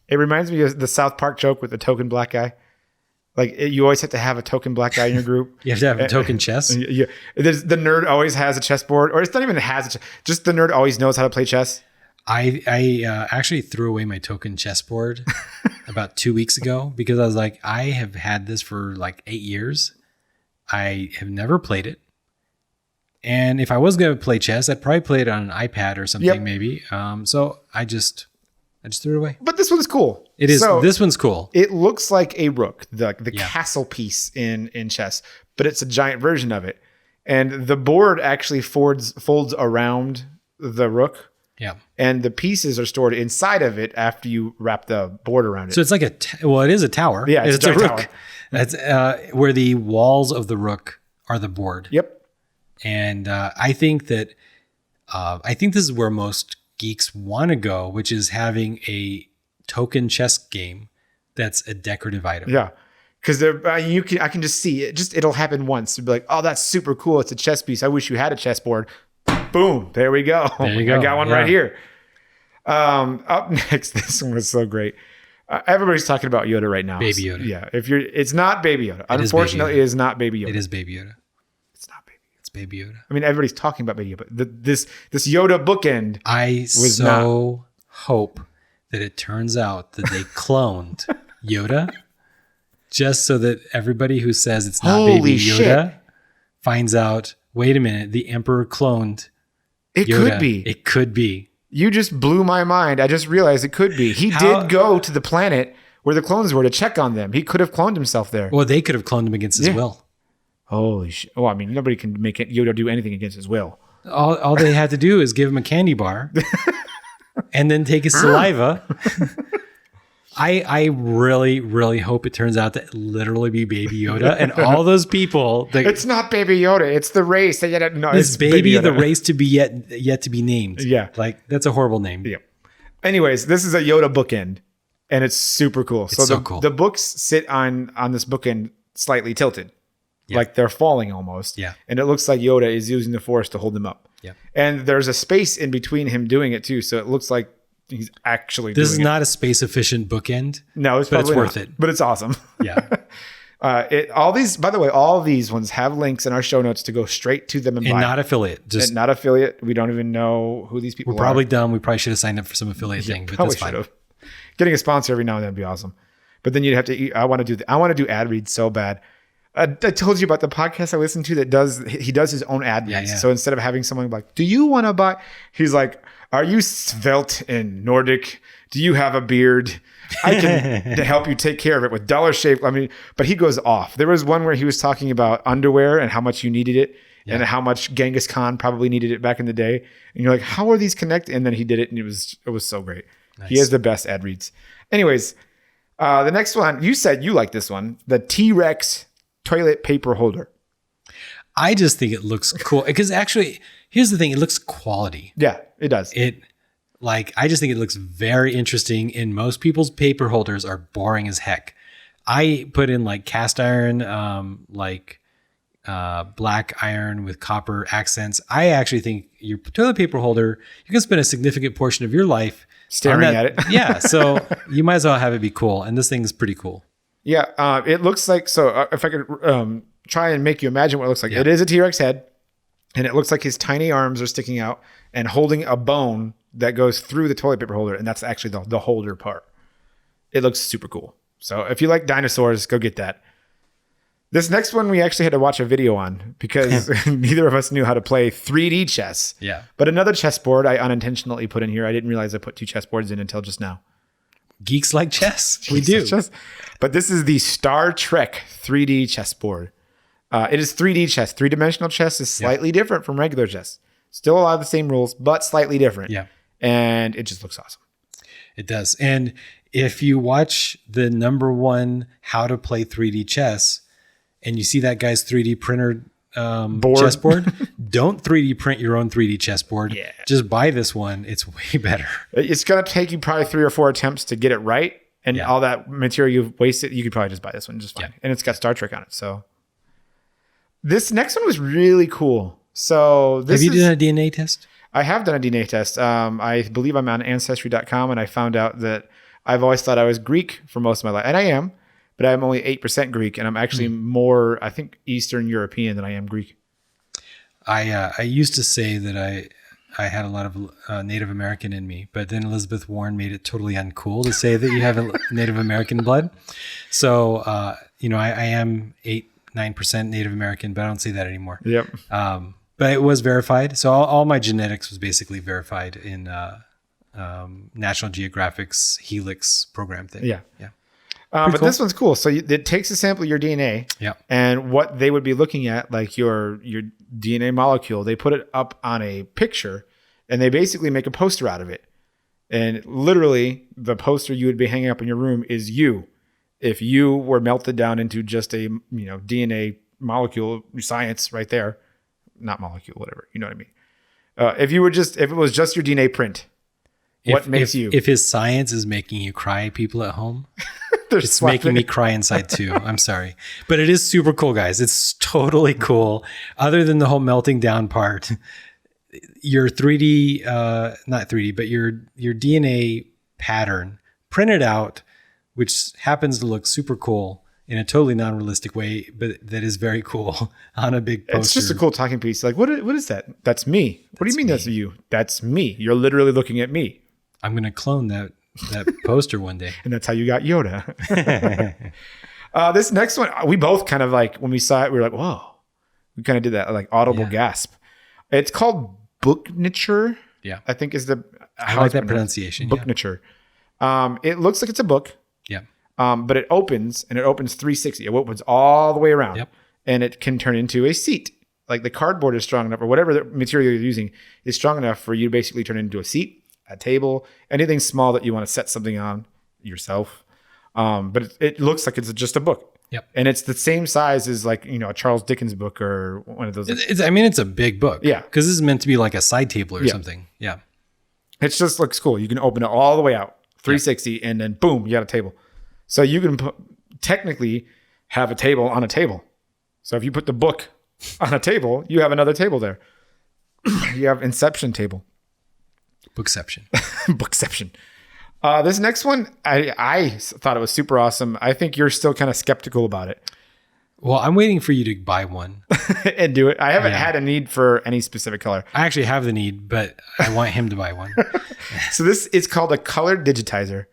it reminds me of the South Park joke with the token black guy. Like you always have to have a token black guy in your group. You have to have a token chess. Yeah. The nerd always has a chessboard, or it's not even just the nerd always knows how to play chess. I actually threw away my token chessboard about 2 weeks ago because I was like, I have had this for like 8 years. I have never played it. And if I was going to play chess, I'd probably play it on an iPad or something, maybe. So I just threw it away. But this one's cool. It is. So this one's cool. It looks like a rook, the castle piece in chess, but it's a giant version of it. And the board actually folds around the rook. Yeah. And the pieces are stored inside of it after you wrap the board around it. So it's like it is a tower. Yeah, it's a rook. tower. That's where the walls of the rook are the board. Yep. And I think this is where most geeks want to go, which is having a token chess game that's a decorative item. Yeah. Because I can just see it. It'll happen once. It'll be like, oh, that's super cool. It's a chess piece. I wish you had a chessboard. Boom. There we go. There you go. I got one right here. Up next, this one was so great. Everybody's talking about Yoda right now. Baby Yoda. Yeah. It's not Baby Yoda. Unfortunately, it is not Baby Yoda. It is Baby Yoda. It's not Baby Yoda. It's Baby Yoda. I mean, everybody's talking about Baby Yoda, but this Yoda bookend. I hope that it turns out that they cloned Yoda just so that everybody who says it's not Baby Yoda finds out, wait a minute, the Emperor cloned It Yoda. could be. It could be. You just blew my mind. I just realized it could be. He did go to the planet where the clones were to check on them. He could have cloned himself there. Well, they could have cloned him against his will. Holy shit. Well, I mean, nobody can make Yoda do anything against his will. All they had to do is give him a candy bar and then take his saliva. I really, really hope it turns out to literally be Baby Yoda and all those people. It's not Baby Yoda. It's the race. It's baby the race to be yet to be named. Yeah. Like, that's a horrible name. Yeah. Anyways, this is a Yoda bookend, and it's super cool. It's so cool. The books sit on this bookend slightly tilted. Yeah. Like they're falling almost. Yeah. And it looks like Yoda is using the Force to hold them up. Yeah. And there's a space in between him doing it too. So it looks like he's actually This is doing not a space efficient bookend. No, it's but probably it's worth not. it. But it's awesome. Yeah. All these ones have links in our show notes to go straight to them and buy. Not affiliate. And not affiliate. We don't even know who these people are. We're probably dumb. We probably should have signed up for some affiliate thing, but that's fine. Getting a sponsor every now and then would be awesome. But then you'd have to. I want to do ad reads so bad. I told you about the podcast I listened to that does his own ad reads. Yeah. So instead of having someone like, do you want to buy? He's like, are you svelte and Nordic? Do you have a beard? I can help you take care of it with Dollar Shave. I mean, but he goes off. There was one where he was talking about underwear and how much you needed it and how much Genghis Khan probably needed it back in the day. And you're like, how are these connected? And then he did it and it was so great. Nice. He has the best ad reads. Anyways, the next one, you said you like this one, the T-Rex toilet paper holder. I just think it looks cool because actually, here's the thing: it looks quality. Yeah, it does. I just think it looks very interesting. And most people's paper holders are boring as heck. I put in like cast iron, black iron with copper accents. I actually think your toilet paper holder, you can spend a significant portion of your life staring at it. Yeah. So you might as well have it be cool. And this thing's pretty cool. Yeah. It looks like, so if I could try and make you imagine what it looks like. Yeah. It is a T-Rex head, and it looks like his tiny arms are sticking out and holding a bone that goes through the toilet paper holder. And that's actually the holder part. It looks super cool. So if you like dinosaurs, go get that. This next one we actually had to watch a video on because neither of us knew how to play 3D chess. Yeah. But another chessboard I unintentionally put in here. I didn't realize I put 2 chessboards in until just now. Geeks like chess. We do. Chess. But this is the Star Trek 3D chessboard. It is 3D chess. 3-dimensional chess is slightly different from regular chess. Still a lot of the same rules, but slightly different. Yeah. And it just looks awesome. It does. And if you watch the #1 how to play 3D chess and you see that guy's 3D printer chessboard, don't 3D print your own 3D chessboard. Yeah. Just buy this one. It's way better. It's going to take you probably 3 or 4 attempts to get it right. And all that material you've wasted, you could probably just buy this one just fine. Yeah. And it's got Star Trek on it. So this next one was really cool. So this Have you done a DNA test? I have done a DNA test. I believe I'm on Ancestry.com, and I found out that I've always thought I was Greek for most of my life. And I am, but I'm only 8% Greek, and I'm actually more, I think, Eastern European than I am Greek. I used to say that I had a lot of Native American in me, but then Elizabeth Warren made it totally uncool to say that you have a Native American blood. So, I am 8-9% Native American, but I don't say that anymore. Yep. But it was verified. So all my genetics was basically verified in National Geographic's Helix program thing. Yeah. Yeah. But cool. This one's cool. So it takes a sample of your DNA, and what they would be looking at, like your DNA molecule, they put it up on a picture, and they basically make a poster out of it. And literally, the poster you would be hanging up in your room is you. If you were melted down into just a DNA molecule science right there, not molecule, whatever, you know what I mean. If it was just your DNA print, what makes you? If his science is making you cry, people at home. It's making me cry inside too. I'm sorry. But it is super cool, guys. It's totally cool. Other than the whole melting down part, your 3D, not 3D, but your DNA pattern printed out, which happens to look super cool in a totally non-realistic way, but that is very cool on a big poster. It's just a cool talking piece. Like, what is that? That's me. What do you mean that's you? That's me. You're literally looking at me. I'm going to clone that poster one day. And that's how you got Yoda. This next one, we both kind of like, when we saw it, we were like, whoa. We kind of did that like audible gasp. It's called Booknature. Yeah. I think is the... I like that pronunciation. Booknature. It looks like it's a book. Yeah. But it opens 360. It opens all the way around. Yep. And it can turn into a seat. Like the cardboard is strong enough, or whatever the material you're using is strong enough for you to basically turn it into a seat, a table, anything small that you want to set something on yourself. But it looks like it's just a book. Yep. And it's the same size as like, a Charles Dickens book or one of those. It's a big book. Yeah. Because this is meant to be like a side table or something. Yeah. It just looks cool. You can open it all the way out, 360, and then boom, you got a table. So you can technically have a table on a table. So if you put the book on a table, you have another table there. You have Inception table. Bookception. Bookception. This next one, I thought it was super awesome. I think you're still kind of skeptical about it. Well, I'm waiting for you to buy one. And do it. I haven't had a need for any specific color. I actually have the need, but I want him to buy one. So this is called a color digitizer.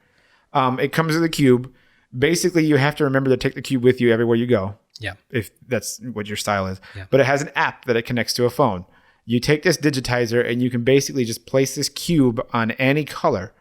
It comes with a cube. Basically, you have to remember to take the cube with you everywhere you go. Yeah. If that's what your style is. Yeah. But it has an app that it connects to a phone. You take this digitizer and you can basically just place this cube on any color,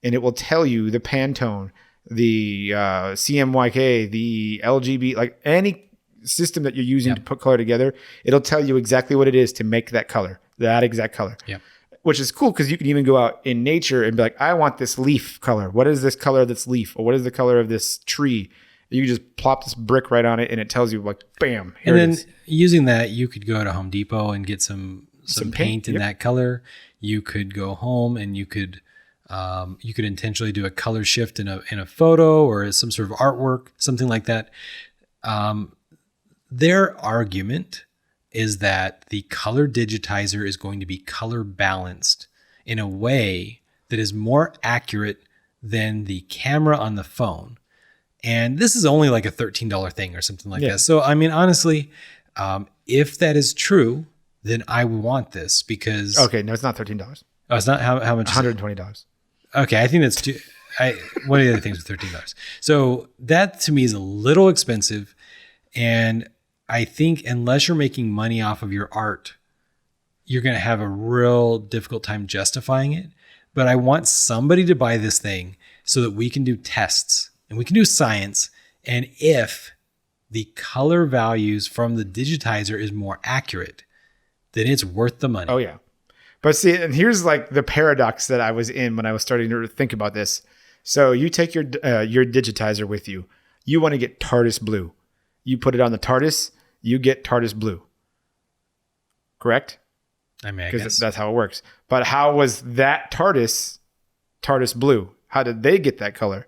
and it will tell you the Pantone, the CMYK, the LGB, like any system that you're using to put color together. It'll tell you exactly what it is to make that color, that exact color. Yeah. Which is cool because you can even go out in nature and be like, I want this leaf color. What is this color of this leaf? Or what is the color of this tree? You just plop this brick right on it and it tells you like, bam, here it is. Using that, you could go to Home Depot and get some paint in that color. You could go home and you could intentionally do a color shift in a photo or some sort of artwork, something like that. their argument is that the color digitizer is going to be color balanced in a way that is more accurate than the camera on the phone. And this is only like a $13 thing or something like that. So, I mean, honestly, if that is true, then I want this because... Okay, no, it's not $13. Oh, it's not? How much? $120. Okay, I think that's too... one of the other things with $13. So that to me is a little expensive. And I think unless you're making money off of your art, you're going to have a real difficult time justifying it. But I want somebody to buy this thing so that we can do tests and we can do science. And if the color values from the digitizer is more accurate, then it's worth the money. Oh, yeah. But see, and here's like the paradox that I was in when I was starting to think about this. So you take your digitizer with you. You want to get TARDIS blue. You put it on the TARDIS, you get TARDIS blue. Correct? I mean, I because guess that's how it works. But how was that TARDIS blue? How did they get that color?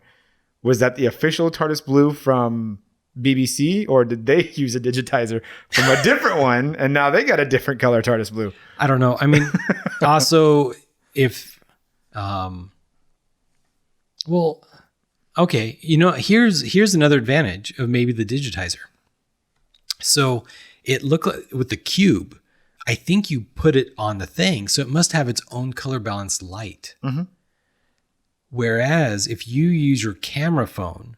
Was that the official TARDIS blue from BBC, or did they use a digitizer from a different one and now they got a different color TARDIS blue? I don't know. I mean, also if, well, okay, you know, here's another advantage of maybe the digitizer. So it looked like with the cube, I think you put it on the thing, so it must have its own color balanced light. Mm-hmm. Whereas if you use your camera phone,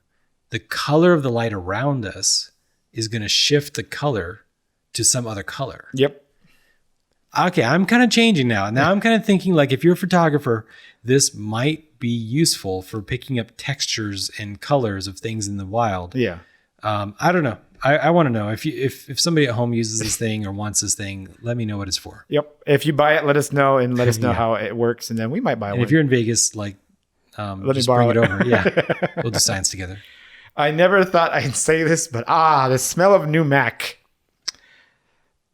the color of the light around us is going to shift the color to some other color. Yep. Okay, I'm kind of changing now. Now I'm kind of thinking like if you're a photographer, this might be useful for picking up textures and colors of things in the wild. Yeah. I don't know. I want to know if somebody at home uses this thing or wants this thing, let me know what it's for. Yep. If you buy it, let us know and let us know how it works, and then we might buy one. If you're in Vegas, like, let me just borrow bring it over. Yeah, we'll do science together. I never thought I'd say this, but the smell of new Mac.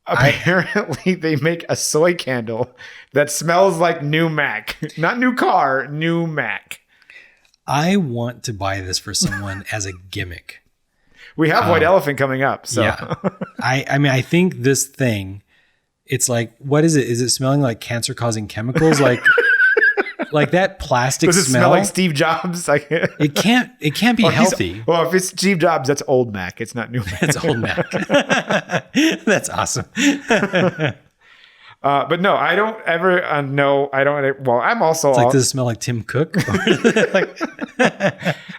Apparently, they make a soy candle that smells like new Mac. Not new car, new Mac. I want to buy this for someone as a gimmick. We have White Elephant coming up. So yeah. I mean, I think this thing, it's like, what is it? Is it smelling like cancer-causing chemicals? Like that plastic Does it smell like Steve Jobs? It can't be healthy. Well, if it's Steve Jobs, that's old Mac. It's not new Mac. It's old Mac. That's awesome. But no, I don't ever know. I don't. Well, I'm also it's like, does it smell like Tim Cook?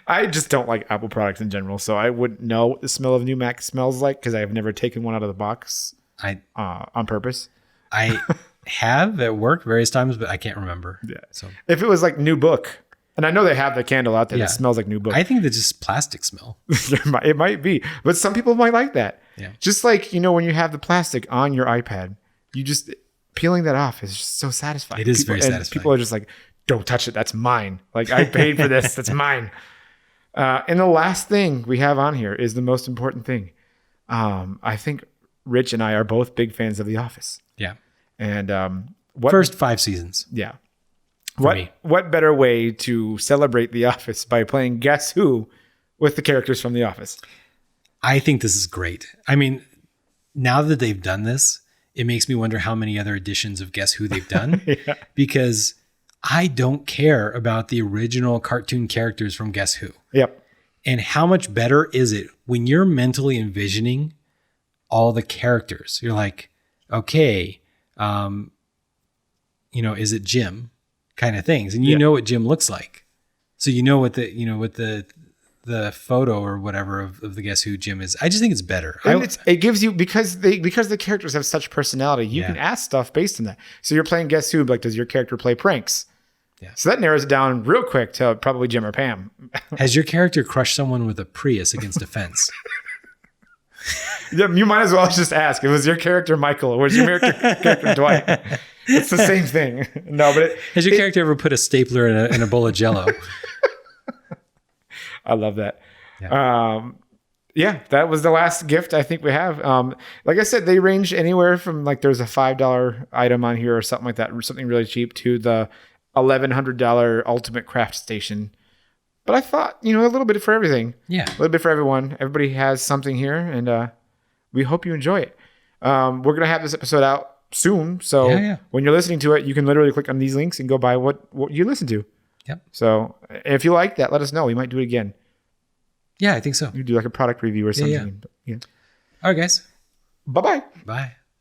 I just don't like Apple products in general, so I wouldn't know what the smell of new Mac smells like because I have never taken one out of the box on purpose. I have at work various times, but I can't remember. Yeah. So if it was like new book, and I know they have the candle out there that smells like new book. I think that's just plastic smell. It might be, but some people might like that. Yeah. Just like, when you have the plastic on your iPad, you just peeling that off is just so satisfying. It is very satisfying. People are just like, don't touch it. That's mine. Like, I paid for this. That's mine. And the last thing we have on here is the most important thing. I think Rich and I are both big fans of The Office. Yeah. And first 5 seasons. Yeah. Me. What better way to celebrate The Office by playing Guess Who with the characters from The Office? I think this is great. I mean, now that they've done this, it makes me wonder how many other editions of Guess Who they've done. Yeah. Because I don't care about the original cartoon characters from Guess Who. Yep. And how much better is it when you're mentally envisioning all the characters? You're like, okay, is it Jim? Kind of things. And you know what Jim looks like. So you know what the photo or whatever of the Guess Who Jim is. I just think it's better. And it gives you, because the characters have such personality, you can ask stuff based on that. So you're playing Guess Who, like, does your character play pranks? Yeah. So that narrows it down real quick to probably Jim or Pam. Has your character crushed someone with a Prius against a fence? Yeah, you might as well just ask. It was your character Michael, or was your character Dwight? It's the same thing. No, but has your character ever put a stapler in a bowl of Jell-O? I love that. Yeah. That was the last gift I think we have. Like I said, they range anywhere from, like, there's a $5 item on here or something like that, something really cheap, to the $1,100 Ultimate Craft Station. But I thought, a little bit for everything. Yeah. A little bit for everyone. Everybody has something here, and we hope you enjoy it. We're going to have this episode out soon. So when you're listening to it, you can literally click on these links and go buy what you listen to. Yep. So if you like that, let us know. We might do it again. Yeah, I think so. You do like a product review or something. Yeah. All right, guys. Bye-bye. Bye.